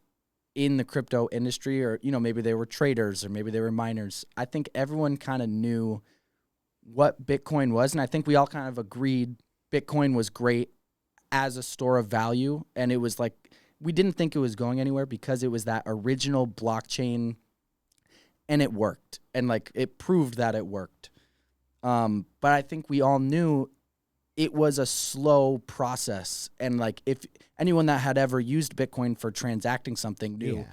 S2: in the crypto industry, or, maybe they were traders or maybe they were miners. I think everyone kind of knew what Bitcoin was. And I think we all kind of agreed Bitcoin was great as a store of value. And it was we didn't think it was going anywhere because it was that original blockchain and it worked. And it proved that it worked. But I think we all knew it was a slow process. And if anyone that had ever used Bitcoin for transacting something knew,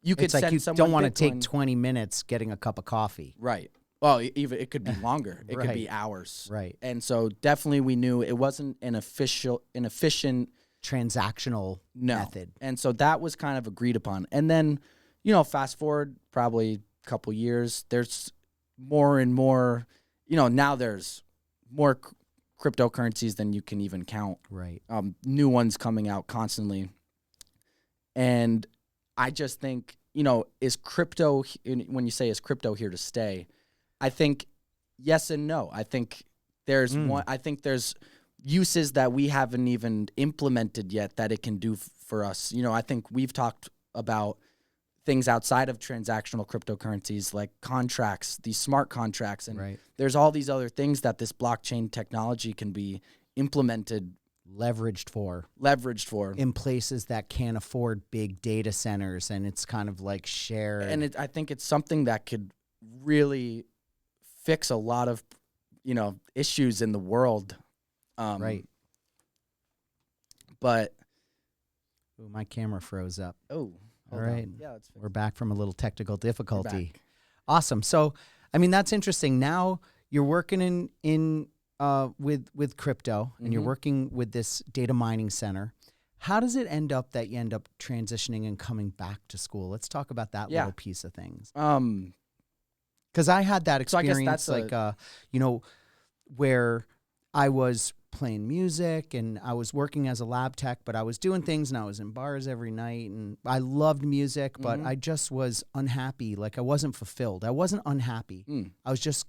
S2: you could send someone
S1: you don't want to
S2: Bitcoin,
S1: take 20 minutes getting a cup of coffee.
S2: Right. Well, even it could be longer. It could be hours.
S1: Right.
S2: And so definitely we knew it wasn't an efficient
S1: transactional method.
S2: And so that was kind of agreed upon. And then, fast forward probably a couple years, there's more and more, now there's more cryptocurrencies than you can even count.
S1: Right.
S2: New ones coming out constantly. And I just think, is crypto, when you say is crypto here to stay, I think yes and no. I think there's there's uses that we haven't even implemented yet that it can do for us. I think we've talked about things outside of transactional cryptocurrencies like contracts, these smart contracts, and there's all these other things that this blockchain technology can be implemented,
S1: leveraged for
S2: in
S1: places that can't afford big data centers, and it's kind of shared.
S2: And I think it's something that could really fix a lot of issues in the world. But
S1: my camera froze up.
S2: Oh,
S1: all right.
S2: Yeah,
S1: we're back from a little technical difficulty. Awesome. So, that's interesting. Now you're working with crypto, and you're working with this data mining center. How does it end up that you end up transitioning and coming back to school? Let's talk about that little piece of things. Because I had that experience,
S2: so I guess that's
S1: where I was playing music and I was working as a lab tech, but I was doing things and I was in bars every night and I loved music, but I just was unhappy. I wasn't fulfilled. I wasn't unhappy. I was just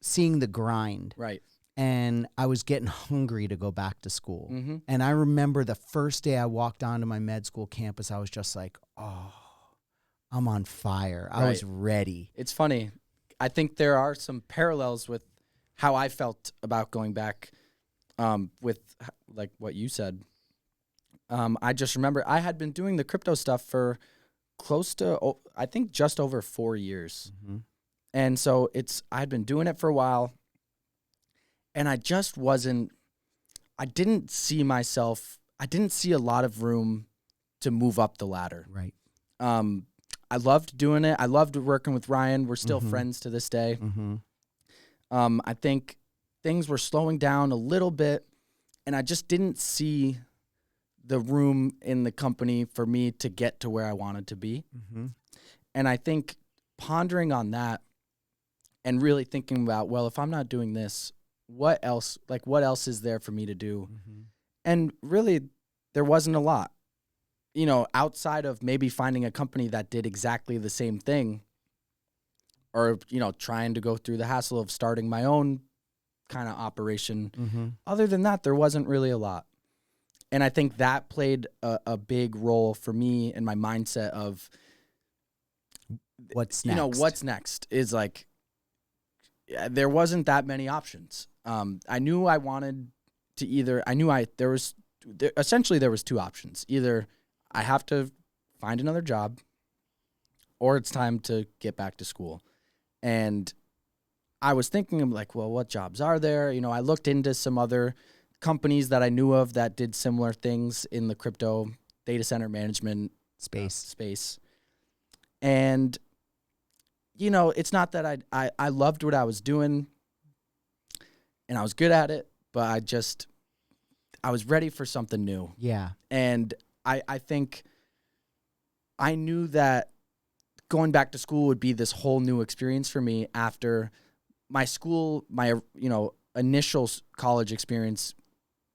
S1: seeing the grind.
S2: Right.
S1: And I was getting hungry to go back to school. And I remember the first day I walked onto my med school campus, I was just like, oh, I'm on fire. I was ready.
S2: It's funny. I think there are some parallels with how I felt about going back, with what you said. I just remember I had been doing the crypto stuff for close to, I think just over 4 years. And so I had been doing it for a while and I just I didn't see a lot of room to move up the ladder.
S1: Right.
S2: I loved doing it. I loved working with Ryan. We're still friends to this day. I think things were slowing down a little bit, and I just didn't see the room in the company for me to get to where I wanted to be. And I think pondering on that and really thinking about, well, if I'm not doing this, what else is there for me to do? And really, there wasn't a lot, outside of maybe finding a company that did exactly the same thing, or, trying to go through the hassle of starting my own kind of operation. Other than that, there wasn't really a lot. And I think that played a big role for me in my mindset of
S1: what's next.
S2: What's next is like, there wasn't that many options. I knew I wanted to essentially there was two options. Either I have to find another job, or it's time to get back to school. And I was thinking of like, well, what jobs are there? I looked into some other companies that I knew of that did similar things in the crypto data center management space. And, it's not that I loved what I was doing and I was good at it, but I was ready for something new.
S1: Yeah.
S2: And I think I knew that going back to school would be this whole new experience for me after my initial college experience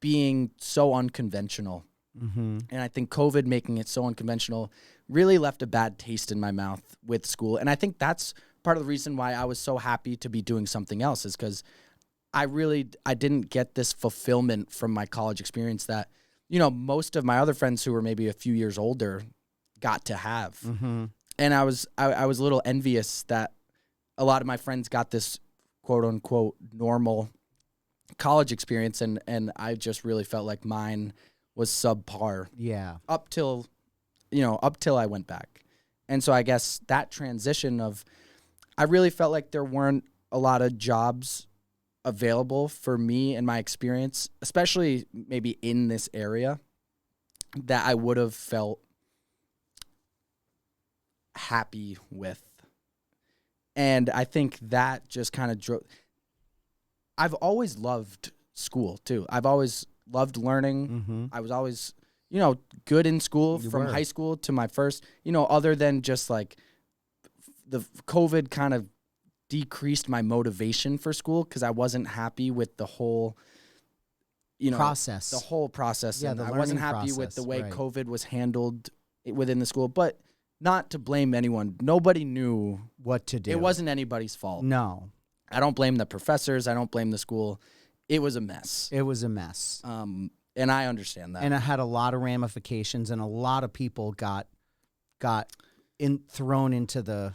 S2: being so unconventional. And I think COVID making it so unconventional really left a bad taste in my mouth with school. And I think that's part of the reason why I was so happy to be doing something else, is because I didn't get this fulfillment from my college experience that, most of my other friends who were maybe a few years older got to have. And I was a little envious that a lot of my friends got this quote unquote normal college experience, and I just really felt like mine was subpar.
S1: Yeah.
S2: Up till I went back. And so I guess that transition of, I really felt like there weren't a lot of jobs available for me and my experience, especially maybe in this area, that I would have felt happy with. And I think that just kind of drove. I've always loved school too. I've always loved learning. I was always, good in school from high school to my first, other than just like the COVID kind of decreased my motivation for school because I wasn't happy with the whole,
S1: process.
S2: The whole process.
S1: Yeah,
S2: and
S1: the
S2: I wasn't
S1: learning
S2: happy with the way
S1: right.
S2: COVID was handled within the school, but not to blame anyone. Nobody knew
S1: what to do.
S2: It wasn't anybody's fault.
S1: No.
S2: I don't blame the professors. I don't blame the school. It was a mess.
S1: It was a mess.
S2: And I understand that.
S1: And it had a lot of ramifications, and a lot of people got thrown into the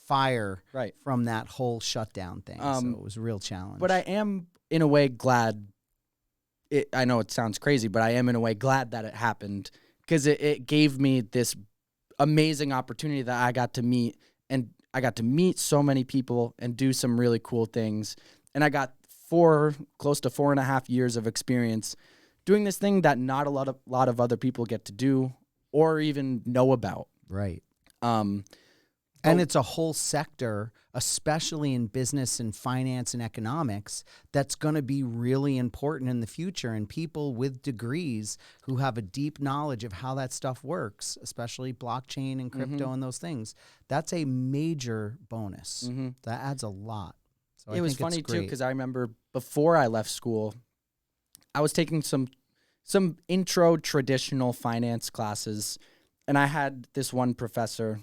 S1: fire from that whole shutdown thing. So it was a real challenge.
S2: But I am, in a way, glad. I know it sounds crazy, but I am, in a way, glad that it happened, because it gave me this amazing opportunity that I got to meet, and I got to meet so many people and do some really cool things. And I got close to 4.5 years of experience doing this thing that not a lot of other people get to do or even know about.
S1: Right. And it's a whole sector, especially in business and finance and economics, that's going to be really important in the future. And people with degrees who have a deep knowledge of how that stuff works, especially blockchain and crypto and those things, that's a major bonus. That adds a lot. So
S2: it was funny too, because I remember before I left school, I was taking some intro traditional finance classes, and I had this one professor.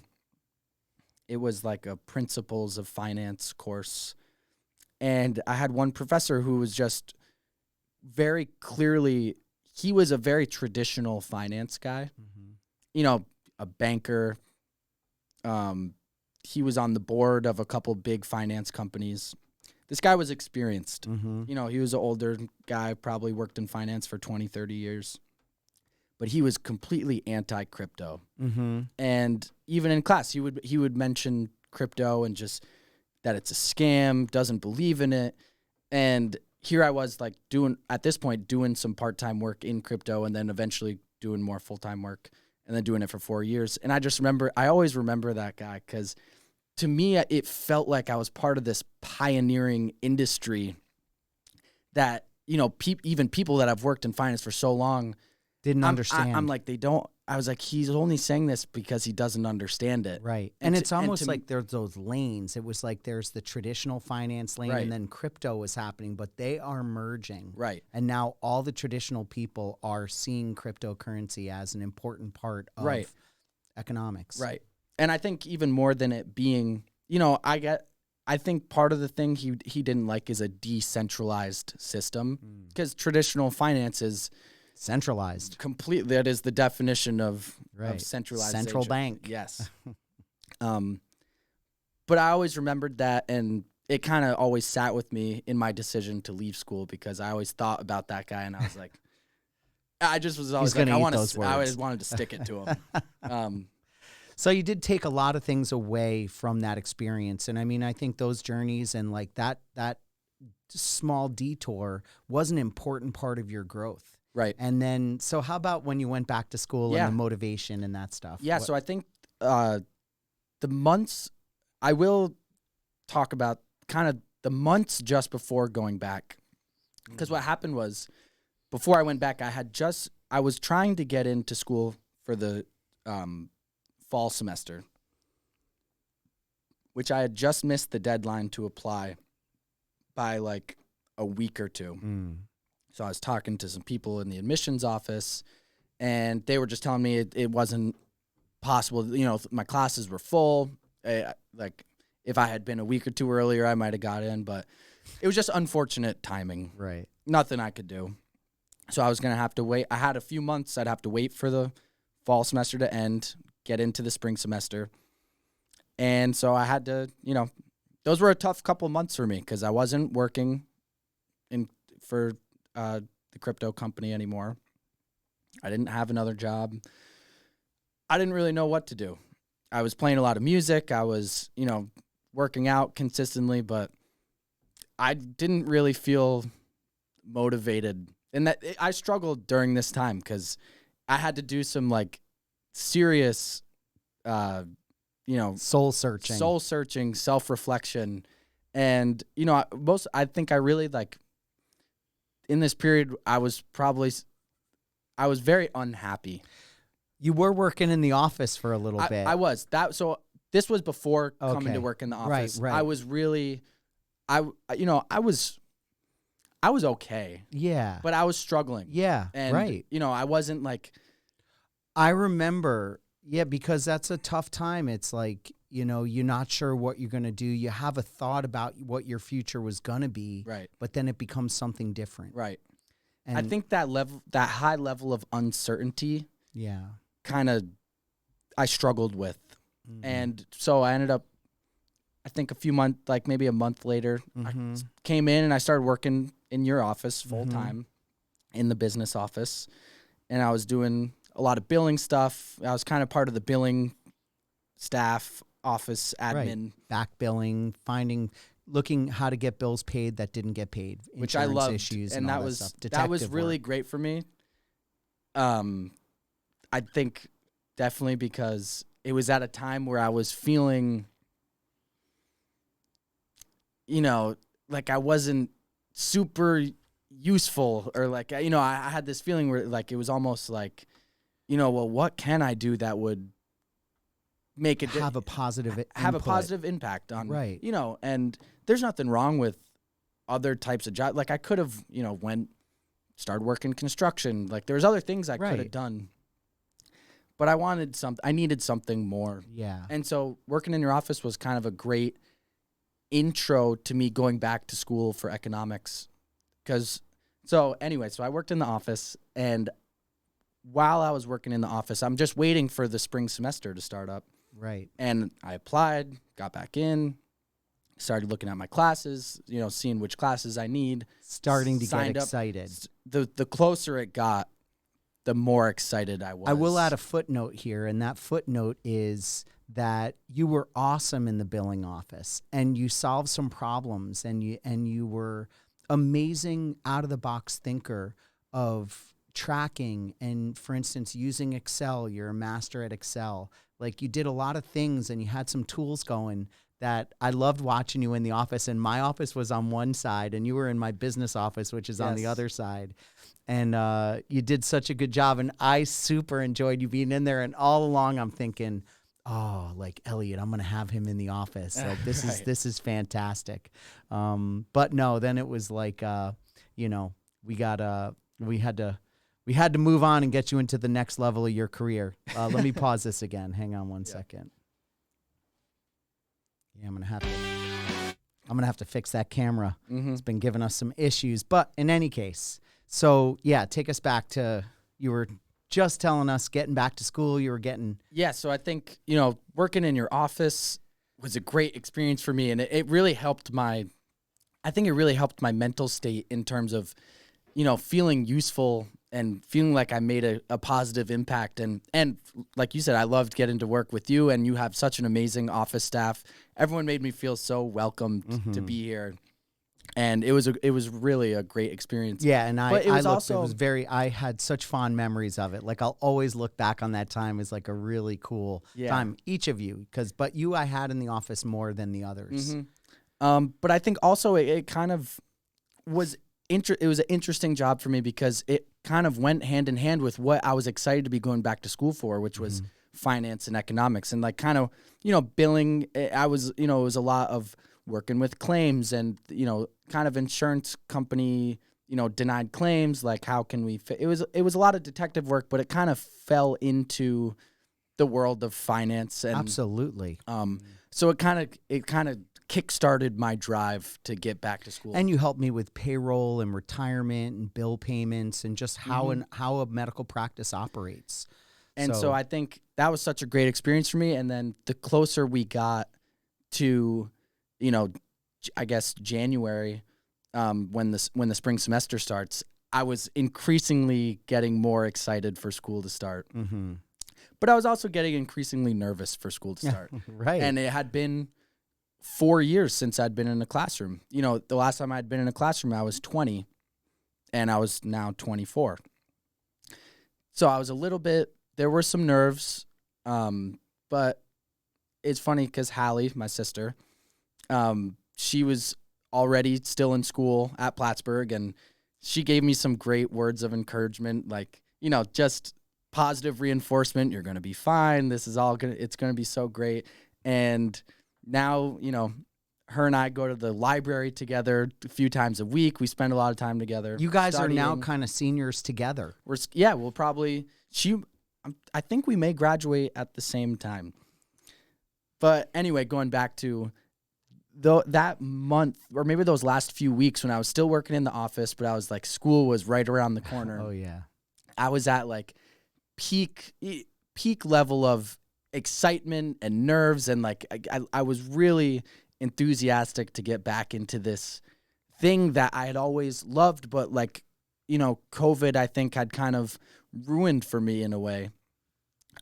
S2: It was like a principles of finance course. And I had one professor who was just very clearly, he was a very traditional finance guy, a banker. He was on the board of a couple big finance companies. This guy was experienced. He was an older guy, probably worked in finance for 20, 30 years. But he was completely anti-crypto. And even in class, he would mention crypto and just that it's a scam, doesn't believe in it. And here I was like doing some part-time work in crypto and then eventually doing more full-time work. and then doing it for 4 years. And I always remember that guy because to me, it felt like I was part of this pioneering industry that, even people that have worked in finance for so long
S1: didn't understand.
S2: I'm like, I was like, he's only saying this because he doesn't understand it.
S1: Right. And it's almost like there's those lanes. It was like there's the traditional finance lane and then crypto was happening, but they are merging.
S2: Right.
S1: And now all the traditional people are seeing cryptocurrency as an important part of economics.
S2: Right. And I think even more than it being, I think part of the thing he didn't like is a decentralized system because traditional finance is
S1: centralized.
S2: Completely. That is the definition of centralization.
S1: Central bank.
S2: Yes. But I always remembered that, and it kind of always sat with me in my decision to leave school because I always thought about that guy, and I was like, I just was always like, I always wanted to stick it to him.
S1: So you did take a lot of things away from that experience, and I mean, I think those journeys and like that small detour was an important part of your growth.
S2: Right.
S1: And then, so how about when you went back to school and the motivation and that stuff?
S2: Yeah, so I think the months, I will talk about kind of the months just before going back. Because what happened was, before I went back, I was trying to get into school for the fall semester, which I had just missed the deadline to apply by like a week or two. So I was talking to some people in the admissions office, and they were just telling me it wasn't possible. My classes were full. Like if I had been a week or two earlier, I might have got in, but it was just unfortunate timing.
S1: Right.
S2: Nothing I could do. So I was going to have to wait. I had a few months. I'd have to wait for the fall semester to end, get into the spring semester. And so I had to, those were a tough couple months for me because I wasn't working for the crypto company anymore. I didn't have another job. I didn't really know what to do. I was playing a lot of music. I was, working out consistently, but I didn't really feel motivated. And I struggled during this time because I had to do some like serious,
S1: soul searching,
S2: self-reflection. And, I think I really like, in this period, I was very unhappy.
S1: You were working in the office for a little bit.
S2: I was. So this was before coming to work in the office.
S1: Right.
S2: I was really, I was okay.
S1: Yeah.
S2: But I was struggling.
S1: Yeah.
S2: And, I wasn't like.
S1: I remember, because that's a tough time. It's like, you're not sure what you're going to do. You have a thought about what your future was going to be.
S2: Right.
S1: But then it becomes something different.
S2: Right.
S1: And
S2: I think that high level of uncertainty.
S1: Yeah.
S2: Kind of, I struggled with. Mm-hmm. And so I ended up, I think maybe a month later, I came in and I started working in your office full time in the business office. And I was doing a lot of billing stuff. I was kind of part of the billing staff, office admin.
S1: Right. Back billing, looking how to get bills paid that didn't get paid.
S2: Which I loved.
S1: Issues
S2: and that was really great for me. I think definitely because it was at a time where I was feeling, like I wasn't super useful or like, I had this feeling where like, it was almost like, well, what can I do that would make it
S1: have a positive
S2: impact on,
S1: right.
S2: And there's nothing wrong with other types of jobs. Like I could have, started working construction. Like there was other things I could have done. But I needed something more. Yeah. And so working in your office was kind of a great intro to me going back to school for economics. So I worked in the office, and while I was working in the office, I'm just waiting for the spring semester to start up.
S1: Right.
S2: And I applied, got back in, started looking at my classes, seeing which classes I need.
S1: Starting to get excited.
S2: The closer it got, the more excited I was.
S1: I will add a footnote here, and that footnote is that you were awesome in the billing office, and you solved some problems, and you were amazing out of the box thinker of tracking and, for instance, using Excel. You're a master at Excel. Like, you did a lot of things and you had some tools going that I loved watching you in the office. And my office was on one side and you were in my business office, which is on the other side. And you did such a good job. And I super enjoyed you being in there. And all along I'm thinking, oh, like Elliot, I'm going to have him in the office. Like, this is fantastic. But no, then it was like, you know, we had to move on and get you into the next level of your career. Let me pause this again. Hang on one second. Yeah, I'm gonna have to fix that camera. It's been giving us some issues. But in any case, so yeah, take us back to, you were just telling us getting back to school. You were getting
S2: So I think, you know, working in your office was a great experience for me, and it really helped my mental state in terms of, you know, feeling useful and feeling like I made a positive impact. And like you said, I loved getting to work with you, and you have such an amazing office staff. Everyone made me feel so welcomed to be here. And it was really a great experience.
S1: Yeah, and I had such fond memories of it. Like, I'll always look back on that time as like a really cool time, each of you, but you I had in the office more than the others.
S2: But I think also it kind of was it was an interesting job for me because it kind of went hand in hand with what I was excited to be going back to school for, which was finance and economics, and like kind of, you know, billing. I was, you know, it was a lot of working with claims and, you know, kind of insurance company, you know, denied claims. Like, how can we it was a lot of detective work, but it kind of fell into the world of finance. And
S1: absolutely.
S2: So it kind of kickstarted my drive to get back to school.
S1: And you helped me with payroll and retirement and bill payments and just how a medical practice operates.
S2: And so I think that was such a great experience for me. And then the closer we got to, you know, I guess January, when the spring semester starts, I was increasingly getting more excited for school to start. But I was also getting increasingly nervous for school to start.
S1: Right.
S2: And it had been 4 years since I'd been in a classroom. You know, the last time I'd been in a classroom, I was 20, and I was now 24. So I was there were some nerves, but it's funny because Hallie, my sister, she was already still in school at Plattsburgh, and she gave me some great words of encouragement, like, you know, just positive reinforcement. You're going to be fine. It's going to be so great. And now, you know, her and I go to the library together a few times a week. We spend a lot of time together.
S1: You guys are now kind of seniors together.
S2: We'll probably, I think we may graduate at the same time. But anyway, going back to that month, or maybe those last few weeks when I was still working in the office, but I was like, school was right around the corner.
S1: Oh yeah.
S2: I was at like peak level of excitement and nerves, and like I was really enthusiastic to get back into this thing that I had always loved, but like, you know, COVID I think had kind of ruined for me in a way.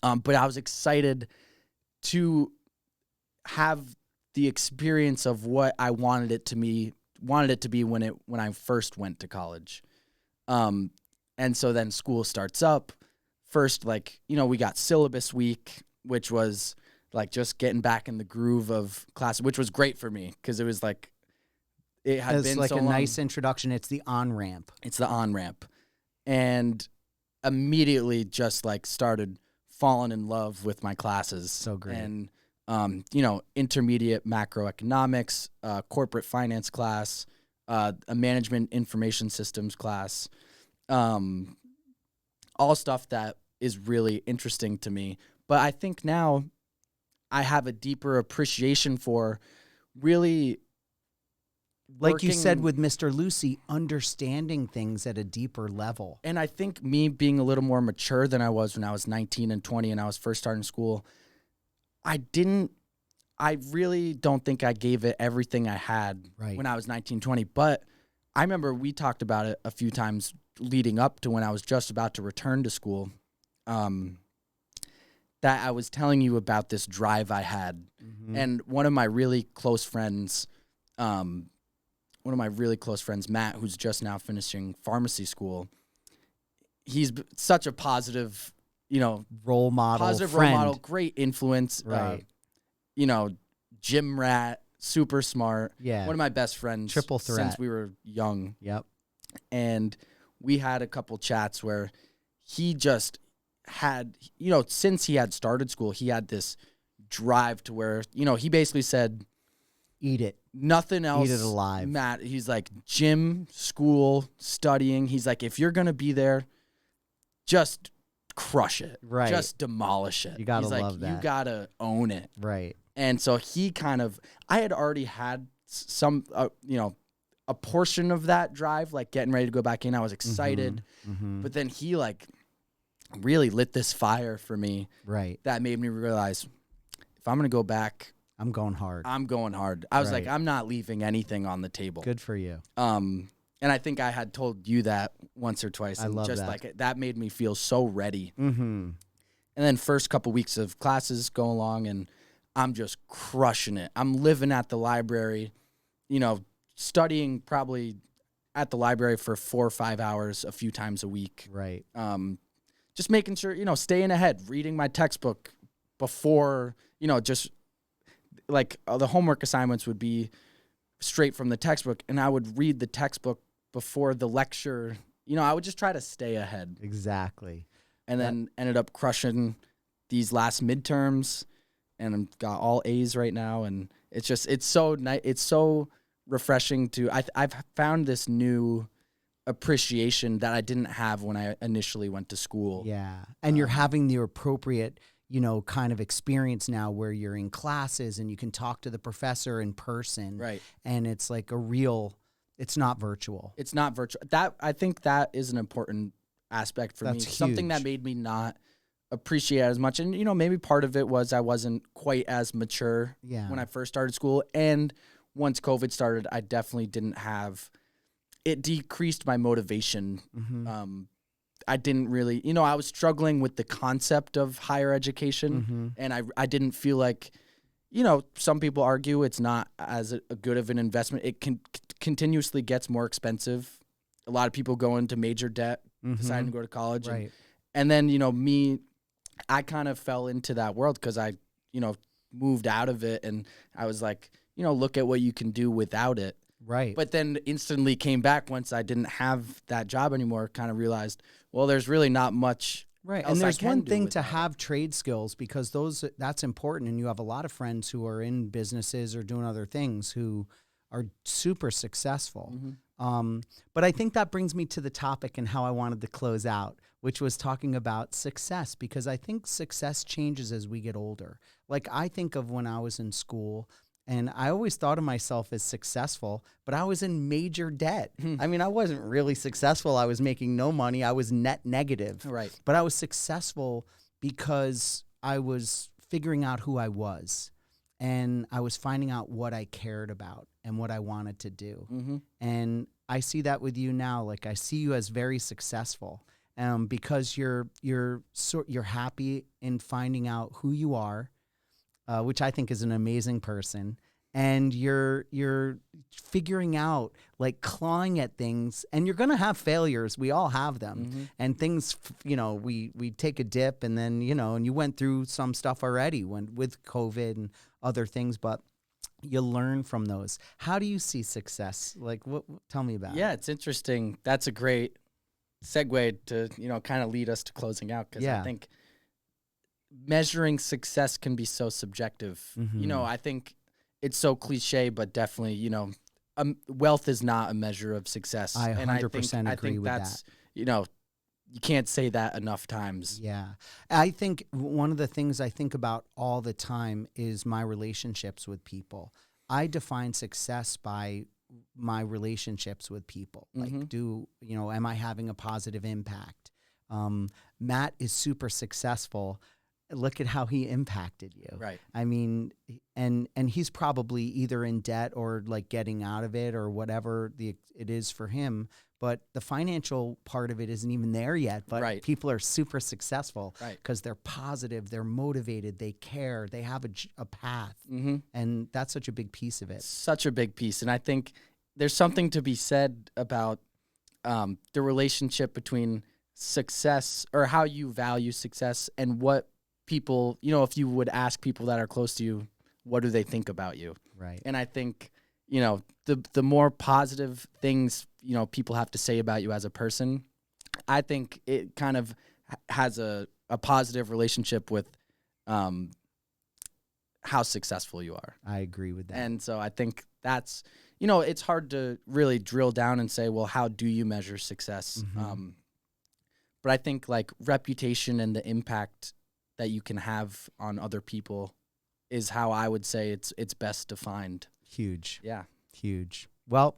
S2: But I was excited to have the experience of what I wanted it to be when I first went to college. And so then school starts up. First, like, you know, we got syllabus week, which was like just getting back in the groove of class, which was great for me because it was like it's been
S1: like
S2: so
S1: a
S2: long.
S1: Nice introduction. It's the on-ramp.
S2: And immediately just like started falling in love with my classes.
S1: So great.
S2: And you know, intermediate macroeconomics, corporate finance class, a management information systems class, all stuff that is really interesting to me. But I think now I have a deeper appreciation for really,
S1: like you said with Mr. Lucy, understanding things at a deeper level.
S2: And I think me being a little more mature than I was when I was 19 and 20 and I was first starting school, I really don't think I gave it everything I had when I was 19, 20. But I remember we talked about it a few times leading up to when I was just about to return to school, that I was telling you about this drive I had. And one of my really close friends, Matt, who's just now finishing pharmacy school, such a positive,
S1: role model,
S2: positive
S1: friend.
S2: role model, great influence.
S1: Right.
S2: Gym rat, super smart.
S1: Yeah.
S2: One of my best friends.
S1: Triple threat.
S2: Since we were young.
S1: Yep.
S2: And we had a couple chats where he just had, since he had started school, he had this drive to where, he basically said,
S1: eat it.
S2: Nothing else.
S1: Eat it alive.
S2: Matt, he's like, gym, school, studying. He's like, if you're going to be there, just crush it.
S1: Right.
S2: Just demolish it.
S1: You got to
S2: love
S1: love that.
S2: You got to own it.
S1: Right.
S2: And so I had already had some, a portion of that drive, like getting ready to go back in. I was excited. But then he like really lit this fire for me.
S1: Right.
S2: That made me realize if I'm going to go back,
S1: I'm going hard.
S2: I was like, I'm not leaving anything on the table.
S1: Good for you.
S2: And I think I had told you that once or twice.
S1: I love
S2: just
S1: that.
S2: Like that made me feel so ready.
S1: Mm-hmm.
S2: And then first couple weeks of classes go along and I'm just crushing it. I'm living at the library, studying probably at the library for 4 or 5 hours a few times a week.
S1: Right.
S2: Just making sure, staying ahead, reading my textbook before, just like the homework assignments would be straight from the textbook, and I would read the textbook before the lecture. I would just try to stay ahead.
S1: Exactly.
S2: And then ended up crushing these last midterms, and I've got all A's right now. And it's so nice. It's so refreshing to. I've found this new appreciation that I didn't have when I initially went to school.
S1: Yeah, and you're having the appropriate, kind of experience now where you're in classes and you can talk to the professor in person.
S2: Right.
S1: And it's like it's not virtual.
S2: It's not virtual. I think that is an important aspect for me.
S1: That's
S2: Something that
S1: huge.
S2: made me not appreciate it as much. And, maybe part of it was I wasn't quite as mature when I first started school. And once COVID started, I definitely didn't have, it decreased my motivation. I didn't really, I was struggling with the concept of higher education, and I didn't feel like, some people argue it's not as a good of an investment. It continuously gets more expensive. A lot of people go into major debt, deciding to go to college.
S1: Right.
S2: And then, I kind of fell into that world because I, moved out of it, and I was like, look at what you can do without it.
S1: Right.
S2: But then instantly came back once I didn't have that job anymore, kind of realized, well, there's really not much.
S1: Right.
S2: else
S1: And
S2: I
S1: there's
S2: can
S1: one
S2: do
S1: thing
S2: with
S1: to
S2: that.
S1: have trade skills because that's important. And you have a lot of friends who are in businesses or doing other things who are super successful. But I think that brings me to the topic and how I wanted to close out, which was talking about success, because I think success changes as we get older. Like I think of when I was in school, and I always thought of myself as successful, but I was in major debt. I mean, I wasn't really successful. I was making no money. I was net negative.
S2: Right.
S1: But I was successful because I was figuring out who I was, and I was finding out what I cared about and what I wanted to do. And I see that with you now. Like I see you as very successful because you're happy in finding out who you are. Which I think is an amazing person, and you're figuring out, like clawing at things, and you're gonna have failures. We all have them, and things. We take a dip, and then and you went through some stuff already with COVID and other things, but you learn from those. How do you see success? Like, what? Tell me about it.
S2: Yeah, it's interesting. That's a great segue to kind of lead us to closing out, because I think measuring success can be so subjective. I think it's so cliche, but definitely, wealth is not a measure of success.
S1: I 100%
S2: I
S1: agree
S2: think
S1: with
S2: that's, you can't say that enough times.
S1: Yeah. I think one of the things I think about all the time is my relationships with people. I define success by my relationships with people. Like, am I having a positive impact? Matt is super successable. Look at how he impacted you.
S2: Right.
S1: I mean, and he's probably either in debt or like getting out of it or whatever it is for him. But the financial part of it isn't even there yet. But people are super successful because they're positive, they're motivated, they care, they have a path. And that's such a big piece of it.
S2: Such a big piece. And I think there's something to be said about the relationship between success or how you value success and what people, if you would ask people that are close to you, what do they think about you?
S1: Right.
S2: And I think, the more positive things, people have to say about you as a person, I think it kind of has a positive relationship with how successful you are.
S1: I agree with that.
S2: And so I think that's, it's hard to really drill down and say, well, how do you measure success? But I think like reputation and the impact that you can have on other people is how I would say it's best defined.
S1: Huge.
S2: Yeah.
S1: Huge. Well,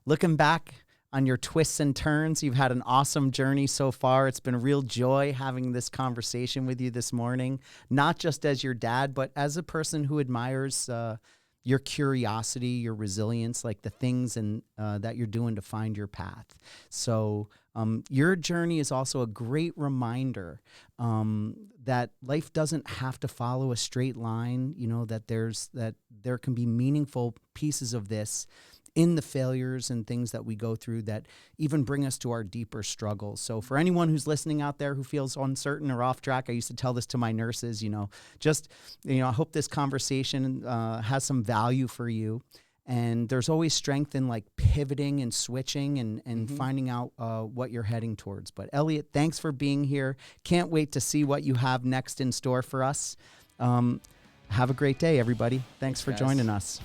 S1: looking back on your twists and turns, you've had an awesome journey so far. It's been a real joy having this conversation with you this morning, not just as your dad, but as a person who admires your curiosity, your resilience, like the things that you're doing to find your path. So your journey is also a great reminder that life doesn't have to follow a straight line, that there can be meaningful pieces of this in the failures and things that we go through that even bring us to our deeper struggles. So for anyone who's listening out there who feels uncertain or off track, I used to tell this to my nurses, I hope this conversation has some value for you. And there's always strength in like pivoting and switching and finding out what you're heading towards. But Elliot, thanks for being here. Can't wait to see what you have next in store for us. Have a great day, everybody. Thanks for joining us.